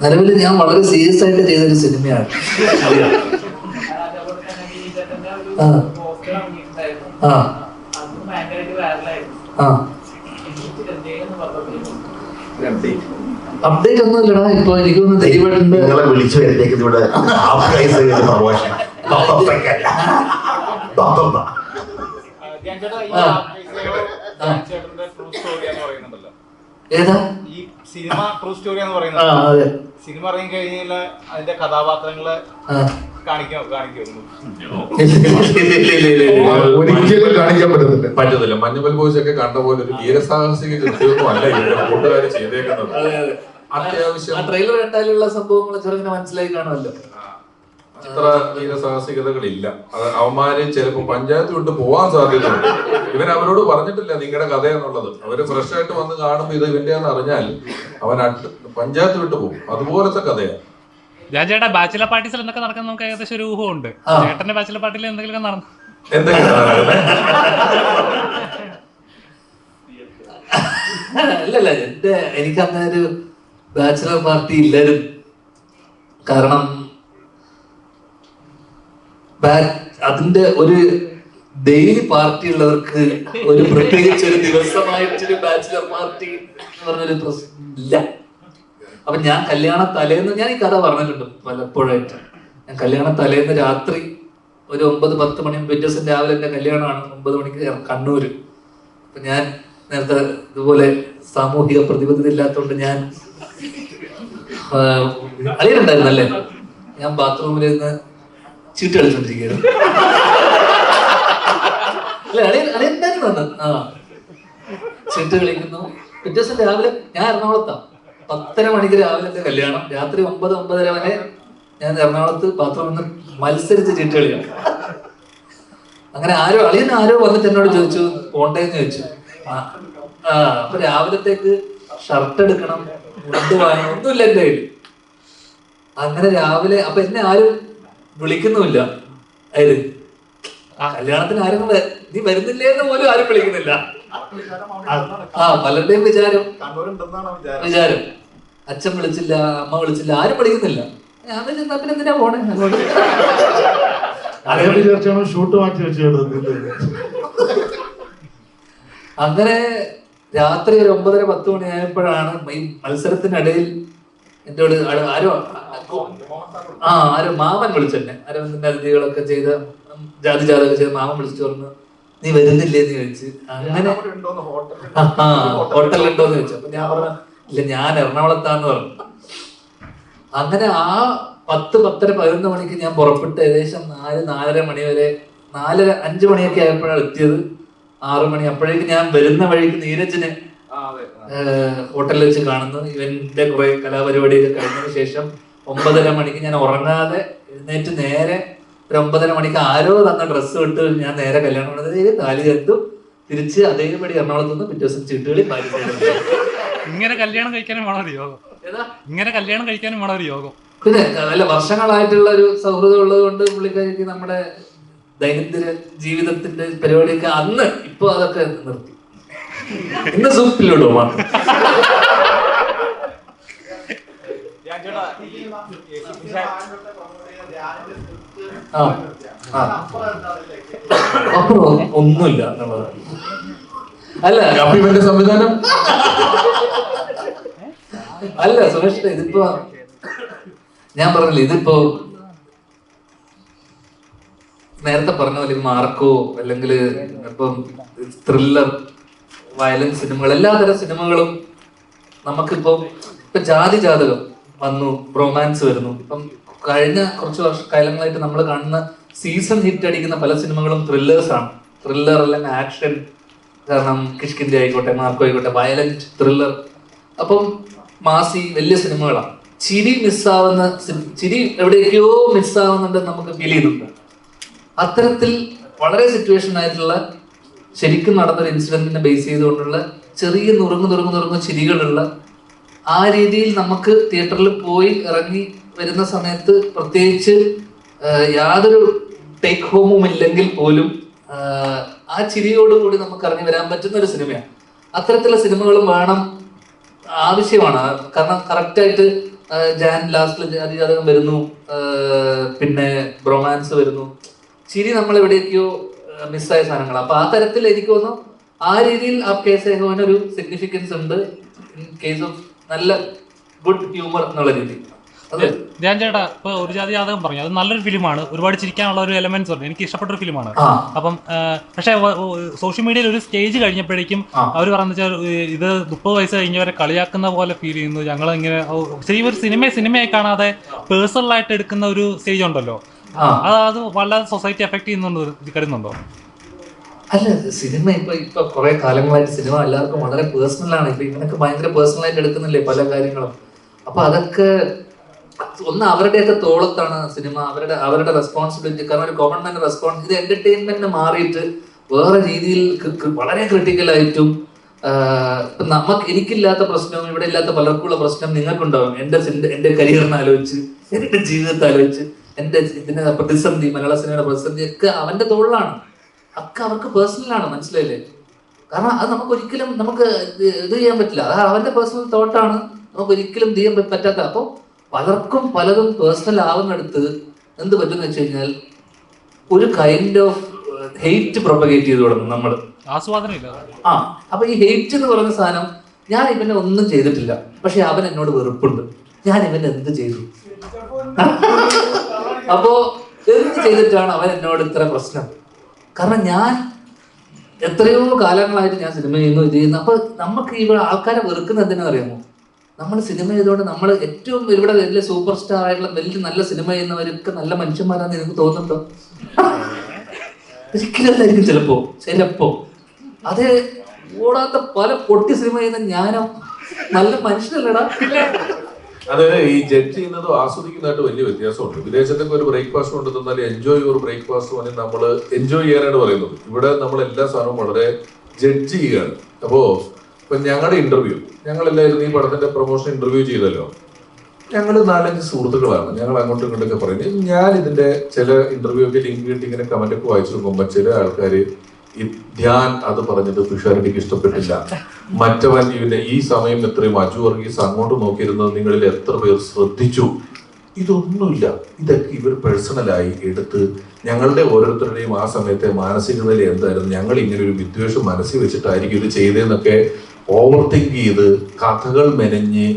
നിലവിൽ ഞാൻ വളരെ സീരിയസ് ആയിട്ട് ചെയ്തൊരു സിനിമയാണ്. അപ്ഡേറ്റ് ഒന്നുമില്ലടാ. ഇപ്പൊ എനിക്കൊന്ന് ധൈര്യമായിട്ടുണ്ട്. നിങ്ങളെ വിളിച്ചു വരുത്തേക്ക് ഇവിടെ പ്രമോഷൻ ഏതാ ഈ സിനിമ ട്രൂ സ്റ്റോറി എന്ന് പറയുന്നത്? സിനിമ ഇറങ്ങി കഴിഞ്ഞാൽ അതിന്റെ കഥാപാത്രങ്ങളെ ഒരിക്കലും കാണിക്കാൻ പറ്റത്തില്ല. മഞ്ഞുമൽ ബോയ്സ് ഒക്കെ കണ്ട പോലെ ഒരു വീരസാഹസിക കൃത്യമൊന്നും അല്ല ഇവരുടെ കൂട്ടുകാർ ചെയ്തേക്കുന്നത്. അത്യാവശ്യം ട്രെയിലർ കണ്ടാലുള്ള സംഭവങ്ങൾ ചെറുങ്ങനെ മനസ്സിലായി കാണുമല്ലോ. അത്ര വീരസാഹസികതകളില്ല. അവന്മാര് ചിലപ്പോ പഞ്ചായത്ത് വിട്ട് പോവാൻ സാധ്യതയുണ്ട്. ഇവൻ അവരോട് പറഞ്ഞിട്ടില്ല നിങ്ങളുടെ കഥ എന്നുള്ളത്. അവര് ഫ്രഷ് ആയിട്ട് വന്ന് കാണുമ്പോ ഇത് ഇവന്റെയാന്ന് അറിഞ്ഞാൽ അവൻ പഞ്ചായത്ത് വിട്ട് പോകും. അതുപോലത്തെ കഥയാണ്. ഞാൻ ചേട്ടാ ബാച്ചിലർ പാർട്ടീസിൽ എന്തൊക്കെ നടക്കുന്ന നമുക്ക് ഏകദേശം ഒരു ഊഹമുണ്ട്. ചേട്ടന്റെ ബാച്ചിലർ പാർട്ടിയിൽ എന്തെങ്കിലും നടന്നു? അല്ലല്ല, എനിക്ക് അങ്ങനെ ഒരു ബാച്ചിലർ പാർട്ടി ഇല്ലായിരുന്നു. കാരണം അതിന്റെ ഒരു ഡെയിലി പാർട്ടി ഉള്ളവർക്ക് ഒരു പ്രത്യേകിച്ച് ഒരു ദിവസമായിട്ടൊരു ബാച്ചിലർ പാർട്ടി എന്ന് പറഞ്ഞൊരു ഇല്ല. അപ്പൊ ഞാൻ കല്യാണ തലേന്ന് ഞാൻ ഈ കഥ പറഞ്ഞിട്ടുണ്ട് പലപ്പോഴായിട്ട്. ഞാൻ കല്യാണ തലേന്ന് രാത്രി ഒരു 9-10 മണി, പിറ്റേ ദിവസം രാവിലെ എന്റെ കല്യാണമാണ് 9 മണിക്ക് കണ്ണൂര്. അപ്പൊ ഞാൻ നേരത്തെ ഇതുപോലെ സാമൂഹിക പ്രതിബദ്ധത ഇല്ലാത്തതുകൊണ്ട് ഞാൻ അളിയനുണ്ടായിരുന്നല്ലേ, ഞാൻ ബാത്റൂമിൽ നിന്ന് ചീട്ട് കളിച്ചോണ്ടിരിക്കുകയായിരുന്നു. അല്ലെ അളിയനുണ്ടായിരുന്നു അന്ന്. ചീട്ട് കളിക്കുന്നു. പിറ്റേ ദിവസം രാവിലെ ഞാൻ എറണാകുളത്താണ്. 10:30 മണിക്ക് രാവിലെ എന്റെ കല്യാണം. രാത്രി 9-9:30 വരെ ഞാൻ എറണാകുളത്ത് ബാത്റൂമിൽ നിന്ന് മത്സരിച്ച് ചീട്ട് കളിയാണ്. അങ്ങനെ ആരോ വന്നിട്ട് എന്നോട് ചോദിച്ചു പോണ്ടേന്ന് ചോദിച്ചു. അപ്പൊ രാവിലത്തേക്ക് ഷർട്ട് എടുക്കണം, മുണ്ട് വാങ്ങണം, ഒന്നുമില്ല എന്റെ കയ്യിൽ. അങ്ങനെ രാവിലെ അപ്പൊ എന്നെ ആരും വിളിക്കുന്നുമില്ല. അതായത് കല്യാണത്തിന് ആരും നീ വരുന്നില്ലേ എന്ന് പോലും ആരും വിളിക്കുന്നില്ല. പലരുടെയും വിചാരം അച്ഛൻ വിളിച്ചില്ല, അമ്മ വിളിച്ചില്ല, ആരും വിളിക്കുന്നില്ല. ഞാൻ ചെന്നാ പിന്നെ എന്തിനാ പോണേ അങ്ങോട്ട്. ഷൂട്ട് മാറ്റി വെച്ചത്. അങ്ങനെ രാത്രി ഒരു 9:30-10 മണി ആയപ്പോഴാണ് ഈ മത്സരത്തിനിടയിൽ എന്നോട് ആരോ മാമൻ വിളിച്ചെന്നെ. അരവിന്ദന്റെ അതിഥികളൊക്കെ ചെയ്ത ജാതിജാതൊക്കെ ചെയ്ത മാമൻ വിളിച്ചു പറഞ്ഞു നീ വരുന്നില്ലേന്ന് ചോദിച്ചു. അങ്ങനെ ഹോട്ടലുണ്ടോന്ന് ചോദിച്ചു. അപ്പൊ ഞാൻ പറഞ്ഞു ഇല്ല, ഞാൻ എറണാകുളത്താന്ന് പറഞ്ഞു. അങ്ങനെ ആ 10-10:30-11 മണിക്ക് ഞാൻ പുറപ്പെട്ട് ഏകദേശം 4-4:30 മണി വരെ 4-5 മണിയൊക്കെ ആയപ്പോഴാണ് എത്തിയത്. 6 മണി. അപ്പോഴേക്കും ഞാൻ വരുന്ന വഴിക്ക് നീരജിനെ ഹോട്ടലിൽ വെച്ച് കാണുന്നു. ഇവന്റെ കുറെ കലാപരിപാടിയൊക്കെ കഴിഞ്ഞതിന് ശേഷം 9:30 മണിക്ക് ഞാൻ ഉറങ്ങാതെ എഴുന്നേറ്റ് നേരെ ഒരു 9:30 മണിക്ക് ആരോ തന്ന ഡ്രസ്സ് ഇട്ട് ഞാൻ നേരെ കല്യാണം കൊണ്ടത് താലി കെട്ടും, തിരിച്ച് അതേപടി എറണാകുളത്ത് നിന്ന് പിറ്റേ ദിവസം ചീട്ടുകളി ഇങ്ങനെ കല്യാണം കഴിക്കാനും വേണം ഒരു യോഗം. ഇങ്ങനെ കല്യാണം കഴിക്കാനും വേണം ഒരു യോഗം. പിന്നെ നല്ല വർഷങ്ങളായിട്ടുള്ള ഒരു സൗഹൃദം ഉള്ളത് കൊണ്ട് പുള്ളിക്കാരിക്ക് നമ്മുടെ ദൈനംദിന ജീവിതത്തിന്റെ പരിപാടിയൊക്കെ അന്ന് ഇപ്പൊ അതൊക്കെ നിർത്തി. ഇന്ന് സൂപ്പിലിടും മാത്രം. അപ്പുറം ഒന്നുമില്ല എന്നുള്ളതാണ്. അല്ല ഇവന്റെ സംവിധാനം അല്ല സുരേഷ്, ഇതിപ്പോ ഞാൻ പറഞ്ഞില്ല, ഇതിപ്പോ നേരത്തെ പറഞ്ഞ പോലെ മാർക്കോ അല്ലെങ്കിൽ ഇപ്പം ത്രില്ലർ, വയലൻസ് സിനിമകൾ, എല്ലാതരം സിനിമകളും നമുക്കിപ്പോ ഇപ്പൊ ജാതി ജാതകം വന്നു, റൊമാൻസ് വരുന്നു. ഇപ്പം കഴിഞ്ഞ കുറച്ച് കാലങ്ങളായിട്ട് നമ്മൾ കാണുന്ന സീസൺ ഹിറ്റ് അടിക്കുന്ന പല സിനിമകളും ത്രില്ലേഴ്സ് ആണ്. ത്രില്ലർ അല്ലെങ്കിൽ ആക്ഷൻ, കാരണം കിഷ്കിന്റെ ആയിക്കോട്ടെ, മാർക്കോ ആയിക്കോട്ടെ, വയലന്റ് ത്രില്ലർ. അപ്പം മാസി വലിയ സിനിമകളാണ്. ചിരി മിസ്സാവുന്ന, ചിരി എവിടേക്കോ മിസ്സാവുന്നുണ്ടെന്ന് നമുക്ക് ഫീൽ ചെയ്യുന്നുണ്ട്. അത്തരത്തിൽ വളരെ സിറ്റുവേഷൻ ആയിട്ടുള്ള ശരിക്കും നടന്നൊരു ഇൻസിഡന്റിനെ ബേസ് ചെയ്തുകൊണ്ടുള്ള ചെറിയ നുറുങ്ങ് ചിരികളുള്ള ആ രീതിയിൽ നമുക്ക് തിയേറ്ററിൽ പോയി ഇറങ്ങി വരുന്ന സമയത്ത് പ്രത്യേകിച്ച് യാതൊരു ടേക്ക് ഹോമും ഇല്ലെങ്കിൽ പോലും ആ ചിരിയോടുകൂടി നമുക്ക് ഇറങ്ങി വരാൻ പറ്റുന്ന ഒരു സിനിമയാണ്. അത്തരത്തിലുള്ള സിനിമകളും വേണം, ആവശ്യമാണ്. കാരണം കറക്റ്റായിട്ട് ജാൻ ലാസ്റ്റിൽ ജാതിജാതകം വരുന്നു, പിന്നെ റൊമാൻസ് വരുന്നു, ചിരി നമ്മൾ എവിടേക്കോ മിസ്സായ സാധനങ്ങൾ. അപ്പൊ ആ തരത്തിൽ എനിക്ക് തോന്നുന്നു ആ രീതിയിൽ ആ കേസ് ഒരു സിഗ്നിഫിക്കൻസ് ഉണ്ട് ഇൻ കേസ് ഓഫ് നല്ല ഗുഡ് ഹ്യൂമർ എന്നുള്ള രീതി. ധ്യാൻ ചേട്ടാ ഇപ്പൊ ഒരു ജാതി ജാതകം പറഞ്ഞു, അത് നല്ലൊരു ഫിലിമാണ്, ഒരുപാട് ചിരിക്കാനുള്ള ഒരു എലമെന്റ്സ് ഉണ്ട്, എനിക്ക് ഇഷ്ടപ്പെട്ട ഒരു ഫിലിമാണ്. അപ്പം പക്ഷെ സോഷ്യൽ മീഡിയയിൽ ഒരു സ്റ്റേജ് കഴിഞ്ഞപ്പോഴേക്കും അവർ പറഞ്ഞു വെച്ചാൽ ഇത് 30 വയസ്സ് കഴിഞ്ഞവരെ കളിയാക്കുന്ന പോലെ ഫീൽ ചെയ്യുന്നു, ഞങ്ങൾ ഇങ്ങനെ ശരി ഒരു സിനിമയായി കാണാതെ പേഴ്സണൽ ആയിട്ട് എടുക്കുന്ന ഒരു സ്റ്റേജ് ഉണ്ടല്ലോ, അത് വല്ലാതെ സൊസൈറ്റി എഫക്ട് കരുതുന്നുണ്ടോ? അല്ല, സിനിമ ഇപ്പൊ കുറെ കാലങ്ങളായിട്ട് സിനിമ എല്ലാവർക്കും വളരെ പേഴ്സണൽ ആണ്. ഇപ്പൊ ഇവനൊക്കെ ഭയങ്കര പേഴ്സണൽ ആയിട്ട് എടുക്കുന്നില്ലേ പല കാര്യങ്ങളും. അപ്പൊ അതൊക്കെ ഒന്ന് അവരുടെയൊക്കെ തോളത്താണ് സിനിമ, അവരുടെ റെസ്പോൺസിബിലിറ്റി. കാരണം ഒരു കോമൺ മാൻ റെസ്പോൺസ്, ഇത് എന്റർടൈൻമെന്റിന് മാറിയിട്ട് വേറെ രീതിയിൽ വളരെ ക്രിട്ടിക്കലായിട്ടും എനിക്കില്ലാത്ത പ്രശ്നവും ഇവിടെ ഇല്ലാത്ത പലർക്കുള്ള പ്രശ്നം നിങ്ങൾക്കുണ്ടാവും. എന്റെ കരിയറിനെ ആലോചിച്ച്, എന്റെ ജീവിതത്തെ ആലോചിച്ച്, എന്റെ ഇതിന്റെ പ്രതിസന്ധി, മലയാള സിനിമയുടെ പ്രതിസന്ധി ഒക്കെ അവന്റെ തോളിലാണ്. ഒക്കെ അവർക്ക് പേഴ്സണലാണ്, മനസ്സിലായില്ലേ? കാരണം അത് നമുക്കൊരിക്കലും ഇത് ചെയ്യാൻ പറ്റില്ല. അത് അവന്റെ പേഴ്സണൽ തോട്ടാണ്, നമുക്ക് ഒരിക്കലും ചെയ്യാൻ പറ്റാത്ത. അപ്പൊ പലർക്കും പലതും പേഴ്സണൽ ആവുന്നിടത്ത് എന്ത് പറ്റുന്ന വെച്ച് കഴിഞ്ഞാൽ ഒരു കൈൻഡ് ഓഫ് ഹെയ്റ്റ് പ്രൊപ്പഗേറ്റ് ചെയ്ത് തുടങ്ങും നമ്മൾ. അപ്പൊ ഈ ഹെയ്റ്റ് എന്ന് പറയുന്ന സാധനം, ഞാൻ ഇവനെ ഒന്നും ചെയ്തിട്ടില്ല, പക്ഷെ അവൻ എന്നോട് വെറുപ്പുണ്ട്, ഞാൻ ഇവനെ എന്ത് ചെയ്തു? അപ്പോ എന്ത് ചെയ്തിട്ടാണ് അവൻ എന്നോട് ഇത്ര പ്രശ്നം? കാരണം ഞാൻ എത്രയോ കാലങ്ങളായിട്ട് ഞാൻ സിനിമ ചെയ്യുന്നു, ഇത് ചെയ്യുന്നു. അപ്പൊ നമുക്ക് ഇവിടെ ആൾക്കാരെ വെറുക്കുന്ന എന്തിനാ അറിയാമോ? നമ്മൾ സിനിമ ചെയ്തുകൊണ്ട് നമ്മൾ ഏറ്റവും ഇവിടെ വലിയ സൂപ്പർ സ്റ്റാർ ആയിട്ടുള്ള വലിയ നല്ല സിനിമ ചെയ്യുന്നവരൊക്കെ നല്ല മനുഷ്യന്മാരാന്ന് എനിക്ക് തോന്നുന്നുണ്ടോ? ഒരിക്കലല്ലായിരിക്കും ചിലപ്പോ അതേ ഓടാത്ത പല പൊട്ടി സിനിമ ചെയ്യുന്ന ഞാനോ നല്ല മനുഷ്യനല്ലടാ. അത് ഈ ജഡ്ജ് ചെയ്യുന്നതും ആസ്വദിക്കുന്നതായിട്ട് വലിയ വ്യത്യാസമുണ്ട്. വിദേശത്തൊക്കെ ഒരു ബ്രേക്ക്ഫാസ്റ്റ് കൊണ്ട് തന്നാൽ എൻജോയ് യുവർ ബ്രേക്ക്ഫാസ്റ്റ് പറഞ്ഞാൽ നമ്മൾ എൻജോയ് ചെയ്യാനാണ് പറയുന്നത്. ഇവിടെ നമ്മൾ എല്ലാ സാധനവും വളരെ ജഡ്ജ് ചെയ്യുകയാണ്. അപ്പോ ഇപ്പൊ ഞങ്ങളുടെ ഇന്റർവ്യൂ, ഞങ്ങളെല്ലാവരും ഈ പടത്തിന്റെ പ്രൊമോഷൻ ഇന്റർവ്യൂ ചെയ്തല്ലോ, ഞങ്ങൾ 4-5 സുഹൃത്തുക്കളാണ്. ഞങ്ങൾ അങ്ങോട്ടും ഇങ്ങോട്ടൊക്കെ പറയുന്നത്. ഞാൻ ഇതിന്റെ ചില ഇന്റർവ്യൂ ഒക്കെ ലിങ്ക് കിട്ടി ഇങ്ങനെ കമന്റ് ഒക്കെ വായിച്ചു നോക്കുമ്പോൾ ചില ആൾക്കാര് ഈ ധ്യാൻ അത് പറഞ്ഞത് തുഷാരടിക്ക് ഇഷ്ടപ്പെട്ടില്ല, മറ്റവൻ ഇവന്റെ ഈ സമയം എത്രയും അജു വർഗീസ് അങ്ങോട്ട് നോക്കിയിരുന്നത് നിങ്ങളിൽ എത്ര പേർ ശ്രദ്ധിച്ചു? ഇതൊന്നുമില്ല. ഇതൊക്കെ ഇവർ പേഴ്സണലായി എടുത്ത് ഞങ്ങളുടെ ഓരോരുത്തരുടെയും ആ സമയത്തെ മാനസികതയിൽ എന്തായിരുന്നു, ഞങ്ങൾ ഇങ്ങനെ ഒരു വിദ്വേഷം മനസ്സിൽ വെച്ചിട്ടായിരിക്കും ഇത് ചെയ്തതെന്നൊക്കെ ഓവർ തിങ്ക് ചെയ്ത് കഥകൾ മെനഞ്ഞ്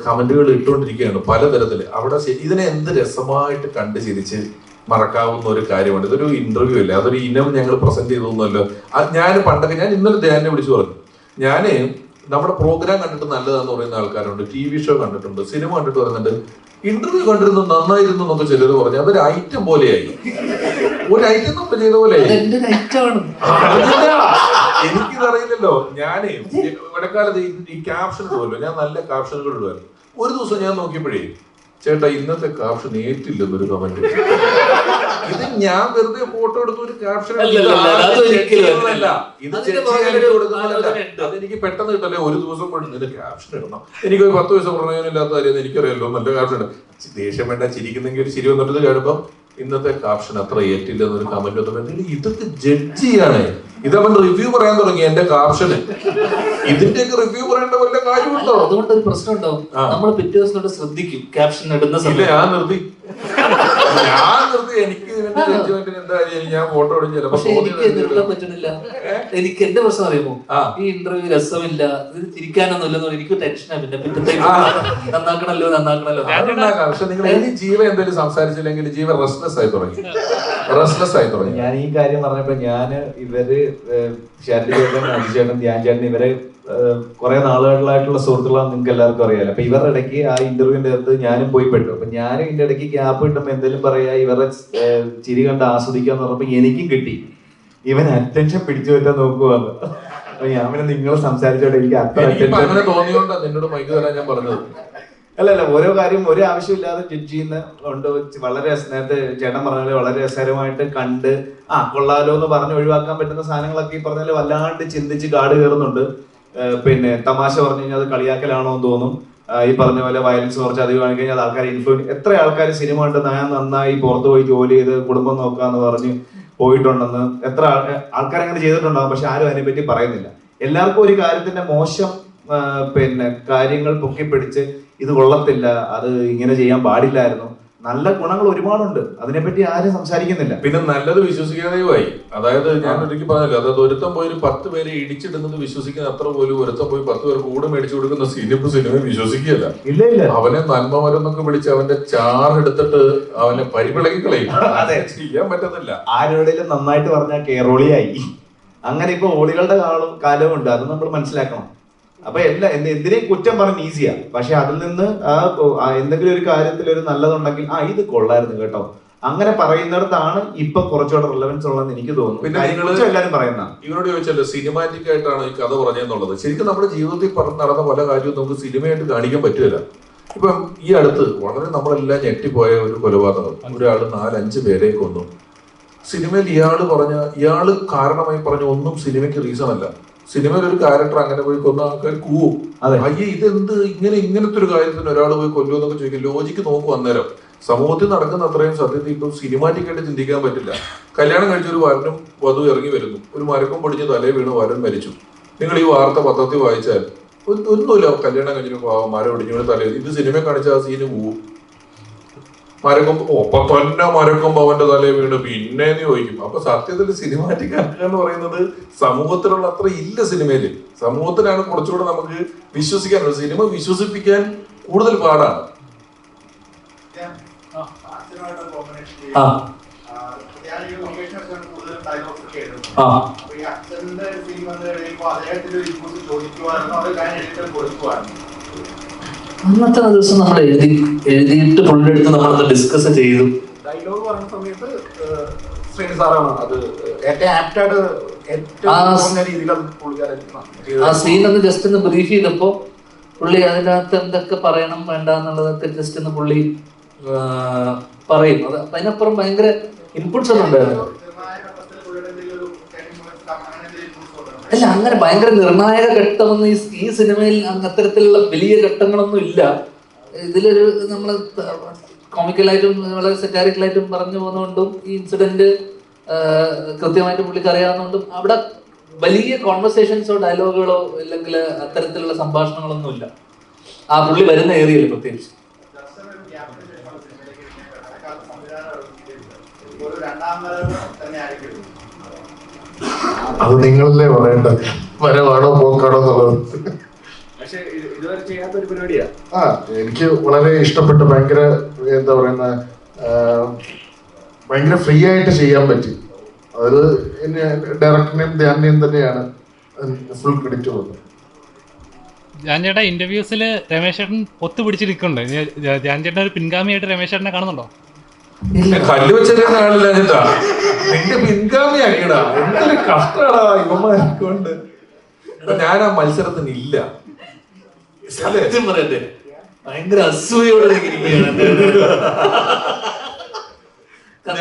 കമന്റുകൾ ഇട്ടുകൊണ്ടിരിക്കുകയാണ് പലതരത്തില്. അവിടെ ഇതിനെ എന്ത് രസമായിട്ട് കണ്ട് ചിരിച്ച് മറക്കാവുന്ന ഒരു കാര്യമാണ്. ഇതൊരു ഇന്റർവ്യൂ അല്ലേ, അതൊരു ഇനം ഞങ്ങൾ പ്രസന്റ് ചെയ്തൊന്നുമല്ലോ. ഞാൻ പണ്ടൊക്കെ, ഞാൻ ഇന്നലെ ധ്യാനെ വിളിച്ചു പറഞ്ഞു, ഞാന് നമ്മുടെ പ്രോഗ്രാം കണ്ടിട്ട് നല്ലതാന്ന് പറയുന്ന ആൾക്കാരുണ്ട്, TV ഷോ കണ്ടിട്ടുണ്ട്, സിനിമ കണ്ടിട്ട് പറയുന്നുണ്ട്, ഇന്റർവ്യൂ കണ്ടിരുന്നു നന്നായിരുന്നു എന്നൊക്കെ ചിലർ പറഞ്ഞു. അതൊരു ഐറ്റം പോലെയായി. ഒരു ഐറ്റം നമ്മൾ ചെയ്ത പോലെ എന്റെ ഐറ്റമാണ്. എനിക്കിതറിയില്ലല്ലോ. ഞാനേ ഇടക്കാലത്ത് ഈ ക്യാപ്ഷൻ ഇടുമല്ലോ, ഞാൻ നല്ല ക്യാപ്ഷനുകൾ ഇടുമായിരുന്നു. ഒരു ദിവസം ഞാൻ നോക്കിയപ്പോഴേ ചേട്ടാ ഇന്നത്തെ ക്യാപ്ഷൻ ഏറ്റില്ലെന്നൊരു കമന്റ്. ഇത് ഞാൻ വെറുതെ ഫോട്ടോ എടുത്ത് ഒരു ക്യാപ്ഷൻ അതെനിക്ക് പെട്ടെന്ന് കിട്ടല്ലേ. ഒരു ദിവസം ഇതിന്റെ ക്യാപ്ഷൻ ഇടണം, എനിക്ക് 10 വയസ്സ് പ്രണയമില്ലാത്ത കാര്യം എനിക്കറിയാലോ. നല്ല ക്യാപ്ഷൻ ദേഷ്യം വേണ്ട, ചിരിക്കുന്നെങ്കിൽ ഒരു ചിരി വന്നിട്ട് കാണുമ്പോ ഇന്നത്തെ ക്യാപ്ഷൻ അത്ര ഏറ്റില്ലെന്നൊരു കമന്റ് വന്നപ്പോൾ ഇതൊക്കെ ജഡ്ജ് ചെയ്യാണ്. ഇതവൻ റിവ്യൂ പറയാൻ തുടങ്ങി എന്റെ ക്യാപ്ഷന്. ഇതിന്റെയൊക്കെ റിവ്യൂ പറയേണ്ട വല്ല കാര്യമുണ്ടോ? അതുകൊണ്ട് ഒരു പ്രശ്നം ഉണ്ടാവും. നമ്മൾ പിറ്റേ ദിവസം ശ്രദ്ധിക്കും ക്യാപ്ഷൻ ഇടുന്ന സമയത്ത്. ഞാൻ നിർത്തി എനിക്ക് ഇതിന്റെ ജഡ്ജ്മെന്റിന് എന്താ ഞാൻ ഫോട്ടോ എടുത്ത് ചിലപ്പോ എനിക്ക് നിർത്താൻ പറ്റുന്നില്ല. എനിക്ക് എന്റെ പ്രശ്നം അറിയുമോ, ഈ ഇന്റർവ്യൂ രസമില്ല, ഇത് ചിരിക്കാനൊന്നും ഇല്ലെന്നോ എനിക്ക് ടെൻഷനാ. പിന്നെ നന്നാക്കണല്ലോ. പക്ഷെ നിങ്ങൾ ഈ ജീവൻ എന്തെങ്കിലും സംസാരിച്ചില്ലെങ്കിൽ ജീവൻ റെസ്റ്റ്ലെസ് ആയി തുടങ്ങി. ഞാൻ ഈ കാര്യം പറഞ്ഞപ്പോ ഇവര് ഷാരിചേട്ടൻ, അഭിചേട്ടൻ, ധ്യാൻ ചേട്ടൻ ഇവരെ കുറെ നാളുകളായിട്ടുള്ള സുഹൃത്തുക്കളാണ് നിങ്ങൾക്ക് എല്ലാവർക്കും അറിയാലോ. അപ്പൊ ഇവരുടെ ഇടയ്ക്ക് ആ ഇന്റർവ്യൂവിന്റെ അടുത്ത് ഞാനും പോയി പെട്ടു. അപ്പൊ ഞാനും ഇതിന്റെ ഇടയ്ക്ക് ഗ്യാപ്പ് കിട്ടുമ്പോ എന്തെങ്കിലും പറയാ, ഇവരുടെ ചിരി കണ്ട് ആസ്വദിക്കാന്ന് പറഞ്ഞപ്പോ എനിക്കും കിട്ടി. ഇവൻ അറ്റൻഷൻ പിടിച്ചു പറ്റാൻ നോക്കുവാന്ന്. അപ്പൊ ഞാൻ പിന്നെ നിങ്ങൾ സംസാരിച്ചോട്ടെ, എനിക്ക് അത്ര അങ്ങനെ തോന്നിയോണ്ടാ നിന്നോട് മൈക്ക് തരാൻ ഞാൻ പറഞ്ഞത്. അല്ലല്ല, ഓരോ കാര്യം ഒരു ആവശ്യമില്ലാതെ ജഡ്ജ് ചെയ്യുന്ന ഉണ്ട്. വളരെ നേരത്തെ ചേട്ടൻ പറഞ്ഞാല് വളരെ രസകരമായിട്ട് കണ്ട് കൊള്ളാലോ എന്ന് പറഞ്ഞ് ഒഴിവാക്കാൻ പറ്റുന്ന സാധനങ്ങളൊക്കെ ഈ പറഞ്ഞാല് വല്ലാണ്ട് ചിന്തിച്ച് കാട് കയറുന്നുണ്ട്. പിന്നെ തമാശ പറഞ്ഞു കഴിഞ്ഞാൽ അത് കളിയാക്കലാണോ എന്ന് തോന്നും. ഈ പറഞ്ഞ പോലെ വയലൻസ് കുറച്ച് അധികം ആയി കഴിഞ്ഞാൽ ആൾക്കാർ എത്ര ആൾക്കാർ സിനിമ കണ്ട് ഞാൻ നന്നായി പുറത്ത് പോയി ജോലി ചെയ്ത് കുടുംബം നോക്കാന്ന് പറഞ്ഞ് പോയിട്ടുണ്ടെന്ന് എത്ര ആൾക്കാർ അങ്ങനെ ചെയ്തിട്ടുണ്ടാകും. പക്ഷെ ആരും അതിനെപ്പറ്റി പറയുന്നില്ല. എല്ലാവർക്കും ഒരു കാര്യത്തിന്റെ മോശം പിന്നെ കാര്യങ്ങൾ പൊക്കിപ്പിടിച്ച് ഇത് കൊള്ളത്തില്ല, അത് ഇങ്ങനെ ചെയ്യാൻ പാടില്ലായിരുന്നു. നല്ല ഗുണങ്ങൾ ഒരുപാടുണ്ട്, അതിനെപ്പറ്റി ആരും സംസാരിക്കുന്നില്ല. പിന്നെ നല്ലത് വിശ്വസിക്കാതെയുമായി. അതായത് ഞാൻ ഒരിക്കൽ പറഞ്ഞല്ലോ, അതായത് ഒരുത്തം പോയി 10 പേരെ ഇടിച്ചിടുന്നത് വിശ്വസിക്കുന്ന അത്ര പോലും ഒരുത്തം പോയി 10 പേർക്ക് കൂടെ മേടിച്ചു കൊടുക്കുന്ന സിനിമ വിശ്വസിക്കുകയല്ല. ഇല്ല അവനെ നന്മമരെന്നൊക്കെ വിളിച്ച് അവന്റെ ചാറെടുത്തിട്ട് അവനെ പരിപിളക്കി കളയും. ചെയ്യാൻ പറ്റത്തില്ല. ആരോടെങ്കിലും നന്നായിട്ട് പറഞ്ഞാൽ കേറോളിയായി. അങ്ങനെ ഇപ്പൊ ഓളികളുടെ കാലമുണ്ട്, അത് നമ്മൾ മനസ്സിലാക്കണം. അപ്പൊ എന്തിനേയും കുറ്റം പറഞ്ഞ് ഈസിയാ. പക്ഷെ അതിൽ നിന്ന് എന്തെങ്കിലും ഒരു കാര്യത്തിൽ ഒരു നല്ലതുണ്ടെങ്കിൽ ഇത് കൊള്ളായിരുന്നു കേട്ടോ, അങ്ങനെ പറയുന്നിടത്താണ് ഇപ്പൊ കുറച്ചുകൂടെ റിലവൻസ് ഉള്ളതെന്ന് എനിക്ക് തോന്നുന്നു. പിന്നെ എല്ലാവരും പറയുന്ന ഇവരോട് ചോദിച്ചല്ലോ സിനിമാറ്റിക് ആയിട്ടാണ് ഈ കഥ പറഞ്ഞെന്നുള്ളത്. ശരിക്കും നമ്മുടെ ജീവിതത്തിൽ നടന്ന പല കാര്യവും നമുക്ക് സിനിമയായിട്ട് കാണിക്കാൻ പറ്റില്ല. ഇപ്പം ഈ അടുത്ത് വളരെ നമ്മളെല്ലാം ഞെട്ടിപ്പോയ ഒരു കൊലപാതകം, ഒരാള് 4-5 പേരെ കൊന്നു. സിനിമയിൽ ഇയാള് കാരണമായി പറഞ്ഞ ഒന്നും സിനിമയ്ക്ക് റീസൺ അല്ല. സിനിമയിൽ ഒരു ക്യാരക്ടർ അങ്ങനെ പോയി കൊന്ന ആൾക്കാർ കൂവും. അയ്യേ ഇതെന്ത് ഇങ്ങനത്തെ ഒരു കാര്യത്തിന് ഒരാൾ പോയി കൊല്ലുമെന്നൊക്കെ ചോദിക്കും. ലോജിക്ക് നോക്കും. അന്നേരം സമൂഹത്തിൽ നടക്കുന്ന അത്രയും സത്യത്തിൽ ഇപ്പം സിനിമാറ്റിക് ആയിട്ട് ചിന്തിക്കാൻ പറ്റില്ല. കല്യാണം കഴിച്ചൊരു വരനും വധു ഇറങ്ങി വരുന്നു, ഒരു മരക്കം പൊടിഞ്ഞ് തലേ വീണ് വരൻ മരിച്ചു. നിങ്ങൾ ഈ വാർത്ത പത്രത്തിൽ വായിച്ചാൽ ഒന്നുമില്ല, കല്യാണം കഴിഞ്ഞപ്പോൾ മരം ഒടിഞ്ഞു തലേ. ഇത് സിനിമ കാണിച്ച ആ സീന് പോവും. മരക്കൊമ്പ് അവന്റെ തലേ വീണ് പിന്നെ ചോദിക്കും. അപ്പൊ സത്യത്തിൽ സിനിമാറ്റിക് എന്ന് പറയുന്നത് സമൂഹത്തിലുള്ള അത്ര ഇല്ല സിനിമയില്. സമൂഹത്തിലാണ് കുറച്ചുകൂടെ നമുക്ക് വിശ്വസിക്കാനുള്ളത്. സിനിമ വിശ്വസിപ്പിക്കാൻ കൂടുതൽ പാടാണ്. അന്നത്തെ ദിവസം നമ്മൾ എഴുതിയിട്ട് പുള്ളിയെടുത്ത് നമ്മളത് ഡിസ്കസ് ചെയ്തു. ഡയലോഗ് പറഞ്ഞ സമയത്ത് ശ്രീനി സാറാണ് അത് ഏറ്റവും ആപ്റ്റായിട്ട് ആ സീൻ ഒന്ന് ജസ്റ്റ് ഒന്ന് ബ്രീഫ് ചെയ്തപ്പോ പുള്ളി അതിനകത്ത് എന്തൊക്കെ പറയണം വേണ്ട എന്നുള്ളതൊക്കെ ജസ്റ്റ് ഒന്ന് പുള്ളി പറയും. അത് അതിനപ്പുറം ഭയങ്കര ഇൻപുട്സ് ഒന്നും ഉണ്ടായിരുന്നു. അല്ല, അങ്ങനെ ഭയങ്കര നിർണായക ഘട്ടമൊന്നും ഈ സിനിമയിൽ അത്തരത്തിലുള്ള വലിയ ഘട്ടങ്ങളൊന്നും ഇല്ല. ഇതിലൊരു നമ്മള് കോമിക്കലായിട്ടും വളരെ സെറ്റാറിക്കലായിട്ടും പറഞ്ഞു പോകുന്നതുകൊണ്ടും ഈ ഇൻസിഡന്റ് കൃത്യമായിട്ട് പുള്ളിക്ക് അറിയാവുന്നതുകൊണ്ടും അവിടെ വലിയ കോൺവെർസേഷൻസോ ഡയലോഗുകളോ അല്ലെങ്കിൽ അത്തരത്തിലുള്ള സംഭാഷണങ്ങളൊന്നും ഇല്ല ആ പുള്ളി വരുന്ന ഏരിയയിൽ പ്രത്യേകിച്ച്. അത് നിങ്ങളല്ലേ പറയേണ്ടത്, വരവാണോ പോക്കാണോ എന്നുള്ളത്. എനിക്ക് വളരെ ഇഷ്ടപ്പെട്ട ഭയങ്കര എന്താ പറയുന്ന ഭയങ്കര ഫ്രീ ആയിട്ട് ചെയ്യാൻ പറ്റി. അത് ഡയറക്ടറിനെയും ധ്യാനിനെയും തന്നെയാണ് ഫുൾ ക്രെഡിറ്റ് പോകുന്നത്. ധ്യാൻ ചേട്ടാ ഇന്റർവ്യൂസിൽ രമേശ് ചേട്ടൻ ഒത്തുപിടിച്ച് നിൽക്കുന്നുണ്ട്. ധ്യാൻ ചേട്ടൻ ഒരു പിൻഗാമിയായിട്ട് രമേശ് ചേട്ടനെ കാണുന്നുണ്ടോ? കല്ല് വെച്ചെറിയുന്ന ആളില്ല ചേട്ടാ, നിന്റെ പിൻഗാമിയാക്കിയടാ. എന്തൊരു കഷ്ടടാ ഇവന്മാരെ കൊണ്ട്. ഞാൻ ആ മത്സരത്തിന് ഇല്ല. സത്യം പറയട്ടെ, ഭയങ്കര അസൂയോടെ ഇരിക്കുകയാണ്.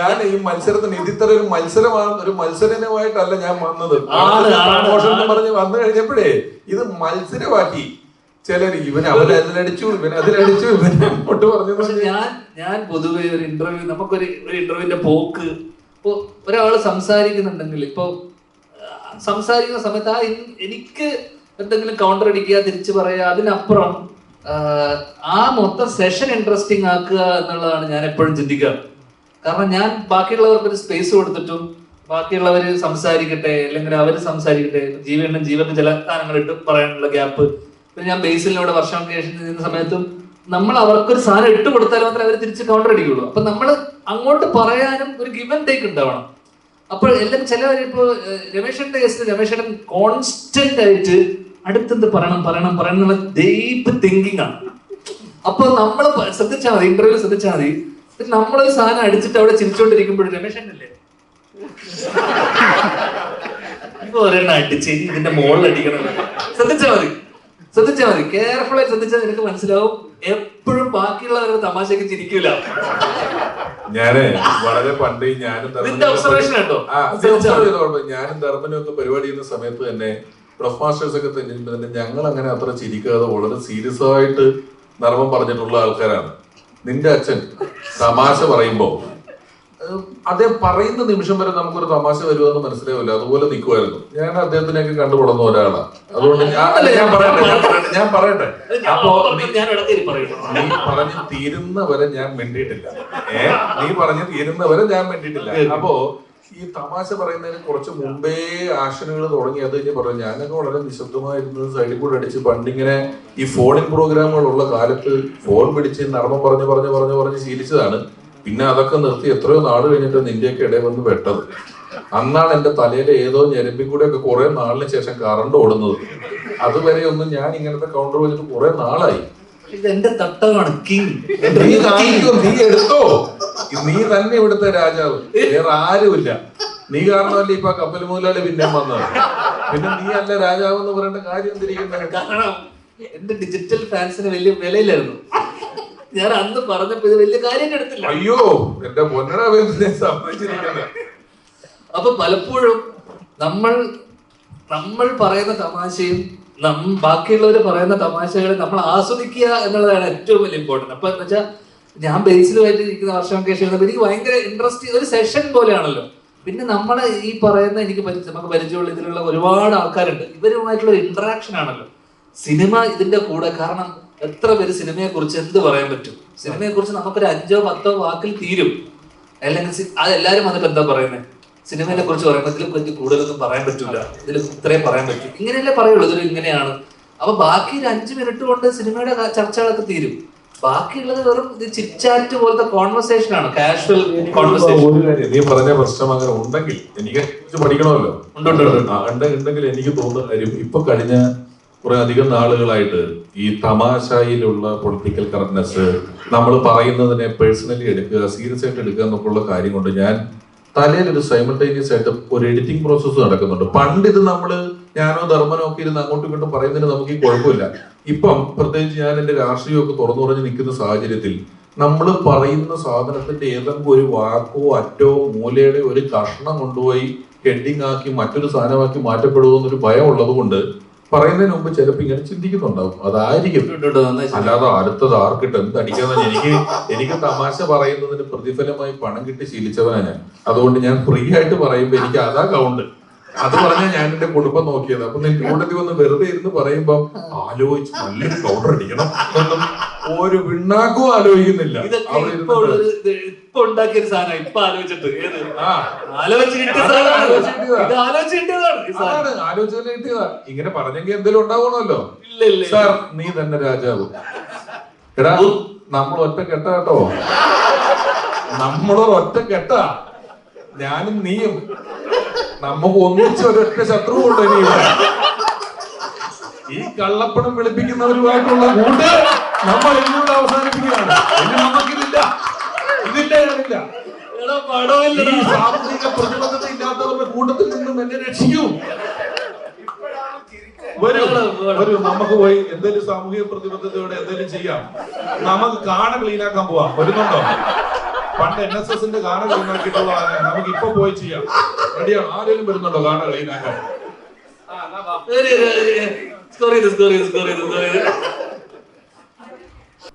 ഞാൻ ഈ മത്സരത്തിന് ഇതിത്ര ഒരു മത്സരമാണ്, ഒരു മത്സരമായിട്ടല്ല ഞാൻ വന്നത്. പ്രമോഷൻ എന്ന് പറഞ്ഞ് വന്നു കഴിഞ്ഞപ്പോഴേ ഇത് മത്സരമാക്കി ചിലർ. ഇവൻ അവരതിലടിച്ചു, ഇവൻ അതിലടിച്ചു, ഇവൻ അങ്ങോട്ട് പറഞ്ഞു. പക്ഷെ ഞാൻ പൊതുവെ ഒരു ഇന്റർവ്യൂ, നമുക്കൊരു ഇന്റർവ്യൂവിന്റെ പോക്ക്, ഇപ്പൊ ഒരാള് സംസാരിക്കുന്നുണ്ടെങ്കിൽ, ഇപ്പൊ സംസാരിക്കുന്ന സമയത്ത് എനിക്ക് എന്തെങ്കിലും കൗണ്ടർ അടിക്കുക, തിരിച്ചു പറയുക, അതിനപ്പുറം ആ മൊത്തം സെഷൻ ഇൻട്രസ്റ്റിംഗ് ആക്കുക എന്നുള്ളതാണ് ഞാൻ എപ്പോഴും ചിന്തിക്കുക. കാരണം ഞാൻ ബാക്കിയുള്ളവർക്ക് ഒരു സ്പേസ് കൊടുത്തിട്ടും ബാക്കിയുള്ളവർ സംസാരിക്കട്ടെ, അല്ലെങ്കിൽ അവർ സംസാരിക്കട്ടെ, ജീവന്റെ ചില സാധനങ്ങൾ ഇട്ട് പറയാനുള്ള ഗ്യാപ്പ്. പിന്നെ ഞാൻ ബേസിലിനോട് വർഷം ശേഷം ചെയ്യുന്ന സമയത്തും നമ്മൾ അവർക്കൊരു സാധനം ഇട്ട് കൊടുത്താൽ മാത്രമേ അവർ തിരിച്ച് കൗണ്ടർ അടിക്കുള്ളൂ. അപ്പൊ നമ്മൾ അങ്ങോട്ട് പറയാനും ഒരു ഗിവ് ആൻഡ് ടേക്ക് ഉണ്ടാവണം. അപ്പോൾ എല്ലാം ചിലവരിപ്പോ രമേശന്റെ കേസിൽ രമേശൻ കോൺസ്റ്റന്റ് ആയിട്ട് അടുത്തെന്ത് പറയണം എന്നുള്ള ഡീപ്പ് തിങ്കിങ് ആണ്. അപ്പൊ നമ്മൾ ശ്രദ്ധിച്ചാൽ മതി, ഇന്റർവ്യൂ ശ്രദ്ധിച്ചാൽ മതി, നമ്മളൊരു സാധനം അടിച്ചിട്ട് അവിടെ ചിരിച്ചോണ്ടിരിക്കുമ്പോഴും രമേശനല്ലേ ഇപ്പൊ ഒരെണ്ണം അടിച്ച് ഇതിന്റെ മുകളിൽ അടിക്കണം. ശ്രദ്ധിച്ചാൽ മതി, കെയർഫുൾ ആയി ശ്രദ്ധിച്ചാൽ നിനക്ക് മനസ്സിലാവും. എപ്പോഴും ബാക്കിയുള്ളവരുടെ തമാശക്ക് ചിരിക്കൂല. ഞാന് വളരെ പണ്ട് ഞാനും ധർമ്മനും ഒക്കെ പരിപാടി ചെയ്യുന്ന സമയത്ത് തന്നെ പ്രൊഫ് മാസ്റ്റേഴ്സ് ഒക്കെ തന്നെ ഞങ്ങൾ അങ്ങനെ അത്ര ചിരിക്കാതെ വളരെ സീരിയസ് ആയിട്ട് നർമ്മം പറഞ്ഞിട്ടുള്ള ആൾക്കാരാണ്. നിന്റെ അച്ഛൻ തമാശ പറയുമ്പോ അദ്ദേഹം പറയുന്ന നിമിഷം വരെ നമുക്കൊരു തമാശ വരുമെന്ന് മനസ്സിലാവില്ല, അതുപോലെ നിൽക്കുമായിരുന്നു. ഞാൻ അദ്ദേഹത്തിനെയൊക്കെ കണ്ടുപെടുന്ന ഒരാളാണ്. അതുകൊണ്ട് ഞാൻ പറയട്ടെ അപ്പോ നീ പറഞ്ഞു തീരുന്നവരെ ഞാൻ മിണ്ടിയിട്ടില്ല. നീ പറഞ്ഞു തീരുന്നവരെ ഞാൻ മിണ്ടിയിട്ടില്ല. അപ്പോ ഈ തമാശ പറയുന്നതിന് കുറച്ച് മുമ്പേ ആക്ഷനുകൾ തുടങ്ങി. അത് കഴിഞ്ഞ് പറഞ്ഞു ഞാനൊക്കെ വളരെ നിശബ്ദമായിരുന്നത് സൈഡിൽ കൂടെ അടിച്ച് പണ്ടിങ്ങനെ ഈ ഫോണിൻ പ്രോഗ്രാമുകളുള്ള കാലത്ത് ഫോൺ പിടിച്ച് നർമ്മം പറഞ്ഞ് ശീലിച്ചതാണ്. പിന്നെ അതൊക്കെ നിർത്തി എത്രയോ നാട് കഴിഞ്ഞിട്ട് നിന്റെയൊക്കെ ഇടയിൽ വന്ന് വെട്ടത്. അന്നാണ് എന്റെ തലയിലെ ഏതോ ഞെരമ്പിൽ കൂടെ ഒക്കെ കുറെ നാളിന് ശേഷം കറണ്ട് ഓടുന്നത്. അതുവരെ ഒന്നും ഞാൻ ഇങ്ങനത്തെ കൗണ്ടർ വെച്ചിട്ട് കുറെ നാളായി. എന്റെ തട്ടമാണ് കിങ്. നീ എടുത്തോ, നീ തന്നെ ഇവിടുത്തെ രാജാവ്, വേറെ ആരുമില്ല. നീ കാരണമല്ലേ ഇപ്പൊ കപ്പൽ മുതലാളി പിന്നെ വന്നത്. പിന്നെ നീ അല്ല രാജാവ് എന്ന് പറയേണ്ട കാര്യം എന്തിരിക്കുന്നത്? കാരണം എന്റെ ഡിജിറ്റൽ ഫാൻസിന് വലിയ വിലയിലായിരുന്നു. ഞാൻ അന്ന് പറഞ്ഞപ്പോ ഇത് വലിയ കാര്യം എടുത്തില്ല. അയ്യോ എന്റെ പൊന്നട സംഭവിച്ചിരിക്കുന്നത്. അപ്പൊ പലപ്പോഴും നമ്മൾ പറയുന്ന തമാശയും ബാക്കിയുള്ളവർ പറയുന്ന തമാശകളെ നമ്മൾ ആസ്വദിക്കുക എന്നുള്ളതാണ് ഏറ്റവും വലിയ ഇമ്പോർട്ടന്റ്. അപ്പൊ എന്ന് വെച്ചാൽ ഞാൻ ബേസിലുമായിട്ട് ഇരിക്കുന്ന വർഷം കേസ് എനിക്ക് ഭയങ്കര ഇൻട്രസ്റ്റ്, ഒരു സെഷൻ പോലെയാണല്ലോ. പിന്നെ നമ്മളെ ഈ പറയുന്ന നമുക്ക് പരിചയമുള്ള ഇതിലുള്ള ഒരുപാട് ആൾക്കാരുണ്ട്, ഇവരുമായിട്ടുള്ള ഒരു ഇന്ററാക്ഷൻ ആണല്ലോ സിനിമ ഇതിന്റെ കൂടെ. കാരണം എത്ര പേര് സിനിമയെ കുറിച്ച് എന്ത് പറയാൻ പറ്റും? സിനിമയെ കുറിച്ച് നമുക്കൊരു 5-10 വാക്കിൽ തീരും. അല്ലെങ്കിൽ അതെല്ലാരും വന്നിട്ട് എന്താ പറയുന്നത്, സിനിമയെ കുറിച്ച് പറയുമ്പോൾ ഇതിൽ പറ്റി കൂടുതലൊന്നും പറയാൻ പറ്റില്ല, ഇതിൽ ഇത്രയും പറയാൻ പറ്റും, ഇങ്ങനെയല്ലേ പറയുള്ളൂ, ഇതൊരു ഇങ്ങനെയാണ്. അപ്പൊ ബാക്കി ഒരു 5 മിനിറ്റ് കൊണ്ട് സിനിമയുടെ ചർച്ചകളൊക്കെ തീരും. ബാക്കിയുള്ളത് വെറും ചിറ്റ്ചാറ്റ് പോലത്തെ കോൺവെർസേഷൻ ആണ്, കാഷ്വൽ കോൺവെർസേഷൻ. നീ പറഞ്ഞ പ്രശ്നം അങ്ങനെ ഉണ്ടെങ്കിൽ എനിക്ക് പഠിക്കണമല്ലോ. ഉണ്ടെങ്കിൽ എനിക്ക് തോന്നുന്ന കാര്യം, ഇപ്പൊ കഴിഞ്ഞ കുറെ അധികം നാളുകളായിട്ട് ഈ തമാശയിലുള്ള പൊളിറ്റിക്കൽ കറക്റ്റ്നെസ്, നമ്മൾ പറയുന്നതിനെ പേഴ്സണലി എടുക്കുക, സീരിയസ് ആയിട്ട് എടുക്കുക എന്നൊക്കെയുള്ള കാര്യം കൊണ്ട് ഞാൻ തലയിൽ ഒരു സൈമൾട്ടേനിയസ് ആയിട്ട് ഒരു എഡിറ്റിംഗ് പ്രോസസ്സ് നടക്കുന്നുണ്ട്. പണ്ട് ഇത് ഞാനോ ധർമ്മനോ ഒക്കെ ഇരുന്ന് അങ്ങോട്ടും ഇങ്ങോട്ടും പറയുന്നതിന് നമുക്ക് ഈ കുഴപ്പമില്ല. ഇപ്പം പ്രത്യേകിച്ച് ഞാൻ എന്റെ രാഷ്ട്രീയമൊക്കെ തുറന്നു പറഞ്ഞ് നിൽക്കുന്ന സാഹചര്യത്തിൽ നമ്മൾ പറയുന്ന സാധനത്തിന്റെ ഏതെങ്കിലും ഒരു വാക്കോ അറ്റോ മൂലയുടെ ഒരു കഷ്ണം കൊണ്ടുപോയി ഹെഡിങ് ആക്കി മറ്റൊരു സാധനമാക്കി മാറ്റപ്പെടുമെന്നൊരു ഭയം ഉള്ളത് കൊണ്ട് പറയുന്നതിന് മുമ്പ് ചിലപ്പോ ഇങ്ങനെ ചിന്തിക്കുന്നുണ്ടാവും. അതായിരിക്കും, അല്ലാതെ അടുത്തത് ആർക്കിട്ട് എന്തടിക്കാന്ന്. എനിക്ക് തമാശ പറയുന്നതിന് പ്രതിഫലമായി പണം കിട്ടി ശീലിച്ചവനാണ് ഞാൻ. അതുകൊണ്ട് ഞാൻ ഫ്രീ ആയിട്ട് പറയുമ്പോ എനിക്ക് അതാ കൗണ്ട്. അത് പറഞ്ഞാൽ ഞാൻ എന്റെ കുടുംബം നോക്കിയത്. അപ്പൊ നിന്റെ കൂട്ടത്തിൽ വന്ന് വെറുതെ ഇരുന്ന് പറയുമ്പോ ആലോചിച്ച് നല്ലൊരു കൗണ്ടർ അടിക്കണം എന്നും ഒരു പിണ്ണാക്കും ആലോചിക്കുന്നില്ല. ഇപ്പൊ ഉണ്ടാക്കിയ സാധനം ഇപ്പൊ ആലോചിച്ചിട്ട് ആലോചന കിട്ടിയതാ. ഇങ്ങനെ പറഞ്ഞെങ്കിൽ എന്തെങ്കിലും ഉണ്ടാവണമല്ലോ. സാർ നീ തന്നെ രാജാവ്. എടാ നമ്മൾ ഒറ്റ കെട്ട കേട്ടോ, നമ്മളൊരൊറ്റ കെട്ട, ഞാനും നീയും. നമുക്ക് ഒന്നിച്ച് ഒരൊറ്റ ശത്രുവുണ്ട് ഇനി ഇവിടെ. ഈ കള്ളപ്പണം വെളുപ്പിക്കുന്നവരുമായിട്ടുള്ള കൂട്ട് നമ്മൾ ഇന്നുകൊണ്ട് അവസാനിപ്പിക്കുകയാണ്. ഇനി നമുക്കിതില്ല. ഇതിന്റെ പടമില്ല. ഈ സാമൂഹിക പ്രതിബദ്ധത ഇല്ലാത്തവരുടെ കൂട്ടത്തിൽ നിന്നും എന്നെ രക്ഷിക്കൂ. വരൂ നമുക്ക് പോയി എന്തെങ്കിലും സാമൂഹിക പ്രതിബദ്ധതയോടെ എന്തെങ്കിലും ചെയ്യാം. നമുക്ക് കാണ ക്ലീനാക്കാൻ പോവാം. വരുന്നുണ്ടോ? പണ്ട് NSSന്റെ കാണ ക്ലീനാക്കിയിട്ടുള്ള നമുക്ക് ഇപ്പൊ പോയി ചെയ്യാം. റെഡിയാണ്? ആരെങ്കിലും വരുന്നുണ്ടോ കാണ ക്ലീനാക്കാൻ?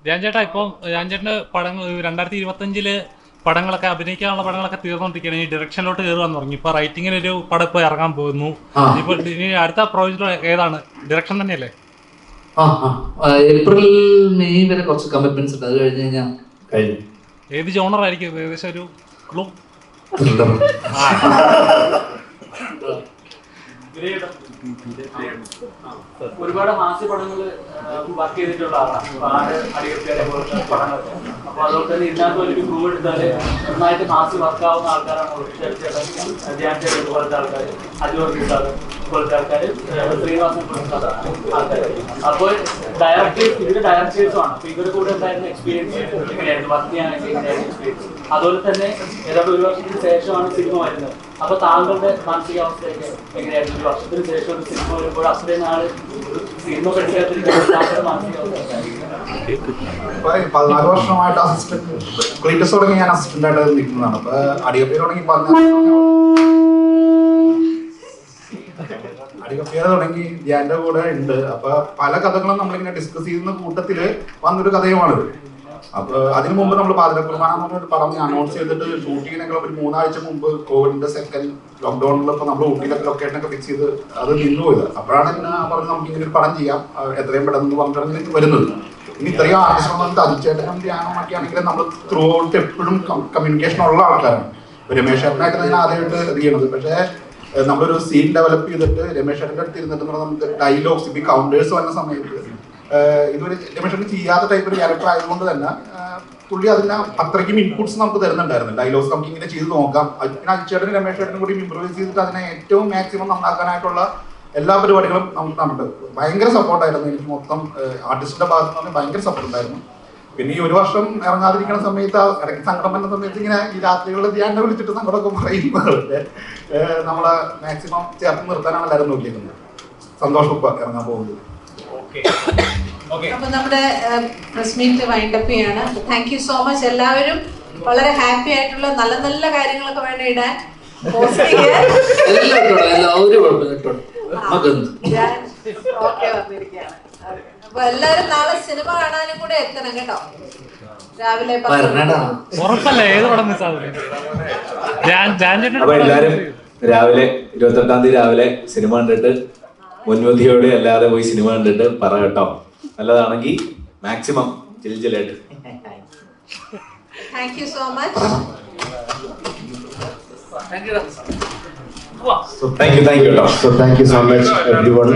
ധ്യാൻ ചേട്ടാ, ഇപ്പം ധ്യാൻ ചേട്ടന്റെ പടങ്ങൾ 2025 പടങ്ങളൊക്കെ അഭിനയിക്കാനുള്ള പടങ്ങളൊക്കെ തീർന്നോണ്ടിരിക്കുകയാണ്. ഈ ഡയറക്ഷനിലോട്ട് കയറുകയെന്ന് പറഞ്ഞു. ഇപ്പൊ റൈറ്റിങ്ങിന് ഒരു പടം ഇപ്പൊ ഇറങ്ങാൻ പോകുന്നു. ഇപ്പൊ ഇനി അടുത്ത പ്രോജക്റ്റ് ഏതാണ്? ഡയറക്ഷൻ തന്നെയല്ലേ? ഏപ്രിൽ മെയ് വരെ കുറച്ച് കമ്മിറ്റ്മെന്റ്സ് ഉണ്ട്. അത് കഴിഞ്ഞ് കഴിഞ്ഞാൽ കഴിഞ്ഞു. ഏത് ജോണർ ആയിരിക്കും? ഏകദേശം ഒരു ക്ലൂ. ഒരുപാട് ഹാസ്യ പടങ്ങൾ വർക്ക് ചെയ്തിട്ടുള്ള ആളാണ്. പടങ്ങളൊക്കെ. അപ്പൊ അതുകൊണ്ട് തന്നെ ഇതിനകത്ത് ഒരു പ്രൂവ് എടുത്താല് നന്നായിട്ട് ഹാസ്യ വർക്കാവുന്ന ആൾക്കാരാണ് ധ്യാൻ ചേട്ടൻ പോലത്തെ ആൾക്കാർ, അജു വർഗീസ് പോലത്തെ ആൾക്കാർ, ശ്രീനിവാസൻ പോലത്തെ ആൾക്കാർ. അപ്പോൾ ഇതിന്റെ ഡയറക്ടേഴ്സുമാണ്. അപ്പൊ ഇവരുടെ കൂടെ ഉണ്ടായിരുന്ന എക്സ്പീരിയൻസ് എങ്ങനെയായിരുന്നു, വർക്ക് ചെയ്യാനൊക്കെ എങ്ങനെയായിരുന്നു എക്സ്പീരിയൻസ്? അതുപോലെ തന്നെ ഏതാണ്ട് 1 വർഷത്തിന് ശേഷമാണ് സിനിമ വരുന്നത്. അപ്പൊ താങ്കളുടെ മാനസികാവസ്ഥയൊക്കെ എങ്ങനെയായിരുന്നു? 1 വർഷത്തിന് ശേഷം ഒരു സിനിമ വരുമ്പോൾ അത്രയും നാള് സിനിമ പഠിക്കാതിരിക്കുന്ന താങ്കളുടെ മാനസികാവസ്ഥ? 14 വർഷമായിട്ട് അസിസ്റ്റന്റ് ക്ലീറ്റസ് തുടങ്ങി ഞാൻ അസിസ്റ്റന്റ് ആയിട്ട് നിൽക്കുന്നതാണ്. അപ്പൊ അടികപ്പേര് തുടങ്ങി അടികപ്പേര് തുടങ്ങി ധ്യാന്റെ കൂടെ ഉണ്ട്. അപ്പൊ പല കഥകളും നമ്മളിങ്ങനെ ഡിസ്കസ് ചെയ്യുന്ന കൂട്ടത്തില് വന്നൊരു കഥയുമാണിത്. അപ്പൊ അതിനു മുമ്പ് നമ്മൾ പാതിരക്കുർബാന എന്ന് പറഞ്ഞൊരു പടം അനൗൺസ് ചെയ്തിട്ട് ഷൂട്ടിങ്ങിനൊക്കെ ഒരു 3 ആഴ്ച മുമ്പ് കോവിഡിന്റെ സെക്കൻഡ് ലോക്ക്ഡൌണിലൊക്കെ നമ്മൾ ഊട്ടിയിലൊക്കെ ലൊക്കേഷനൊക്കെ ഫിക്സ് ചെയ്ത് അത് നിന്നുപോയത്. അപ്പോഴാണ് എന്നെ പറഞ്ഞ് നമുക്ക് ഇങ്ങനെ ഒരു പടം ചെയ്യാം എത്രയും പെട്ടെന്ന് പറഞ്ഞിട്ടാണ് വരുന്നത്. ഇനി ഇത്രയും ആർട്ടിസ്റ്റ് വന്നിട്ട് അതിച്ചേട്ടനും ധ്യാനം ഒക്കെ ആണെങ്കിലും നമ്മൾ ത്രൂ ഔട്ട് എപ്പോഴും കമ്മ്യൂണിക്കേഷൻ ഉള്ള ആൾക്കാരാണ്. രമേശ് ചേട്ടനായിട്ട് ഞാൻ ആദ്യമായിട്ട് ഇത് ചെയ്യണത്. പക്ഷേ നമ്മളൊരു സീൻ ഡെവലപ്പ് ചെയ്തിട്ട് രമേശ് ചേട്ടൻ്റെ അടുത്ത് ഇരുന്നിട്ട് നമുക്ക് ഡയലോഗ്സ് ഇപ്പം കൗണ്ടേഴ്സ് വന്ന സമയത്ത് ഇതൊരു രമേശ് ചേട്ടൻ ചെയ്യാത്ത ടൈപ്പ് ഒരു ക്യാരക്ടർ ആയതുകൊണ്ട് തന്നെ പുള്ളി അതിന് അത്രയ്ക്കും ഇൻപുട്സ് നമുക്ക് തരുന്നുണ്ടായിരുന്നു. ഡയലോഗ്സ് നമുക്ക് ഇങ്ങനെ ചെയ്ത് നോക്കാം. പിന്നെ അജിച്ചേട്ടനും രമേശ് ചേട്ടനും കൂടി ഇംപ്രൂവൈസ് ചെയ്തിട്ട് അതിനെ ഏറ്റവും മാക്സിമം നന്നാക്കാനായിട്ടുള്ള എല്ലാ പരിപാടികളും നമുക്ക് നടന്നത്. ഭയങ്കര സപ്പോർട്ടായിരുന്നു എനിക്ക്. മൊത്തം ആർട്ടിസ്റ്റിന്റെ ഭാഗത്ത് നിന്ന് ഭയങ്കര സപ്പോർട്ടുണ്ടായിരുന്നു. പിന്നെ ഈ 1 വർഷം ഇറങ്ങാതിരിക്കുന്ന സമയത്ത് ഇടയ്ക്ക് സങ്കടം വരുന്ന സമയത്ത് ഇങ്ങനെ ഈ രാത്രികളിൽ ധ്യാനം വിളിച്ചിട്ട് സങ്കടമൊക്കെ പറയുമ്പോൾ നമ്മളെ മാക്സിമം ചേർത്ത് നിർത്താനാണ് എല്ലാവരും നോക്കിയിരിക്കുന്നത്. സന്തോഷം ഇറങ്ങാൻ പോകുന്നത്. അപ്പൊ നമ്മുടെ പ്രസ് മീറ്റ് വൈൻഡപ്പ് ചെയ്യാണ്. Thank you so much. എല്ലാവരും വളരെ ഹാപ്പി ആയിട്ടുള്ള നല്ല നല്ല കാര്യങ്ങളൊക്കെ വേണം ഇടാൻ. വന്നിരിക്കുകയാണ്. അപ്പൊ എല്ലാവരും നാളെ സിനിമ കാണാനും കൂടെ എത്തണം കേട്ടോ. രാവിലെ ഉറപ്പല്ലേ? ഏത് പടം മിസ്സാവില്ല. അപ്പൊ എല്ലാരും രാവിലെ 28-ാം തീയതി രാവിലെ സിനിമ കണ്ടിട്ട് മുൻവിധിയോടെ അല്ലാതെ പോയി സിനിമ കണ്ടിട്ട് പറ കേട്ടോ. നല്ലതാണെങ്കിൽ മാക്സിമം ജിൽജിലായിട്ട്. Thank you so much. So thank you, thank you so much everyone.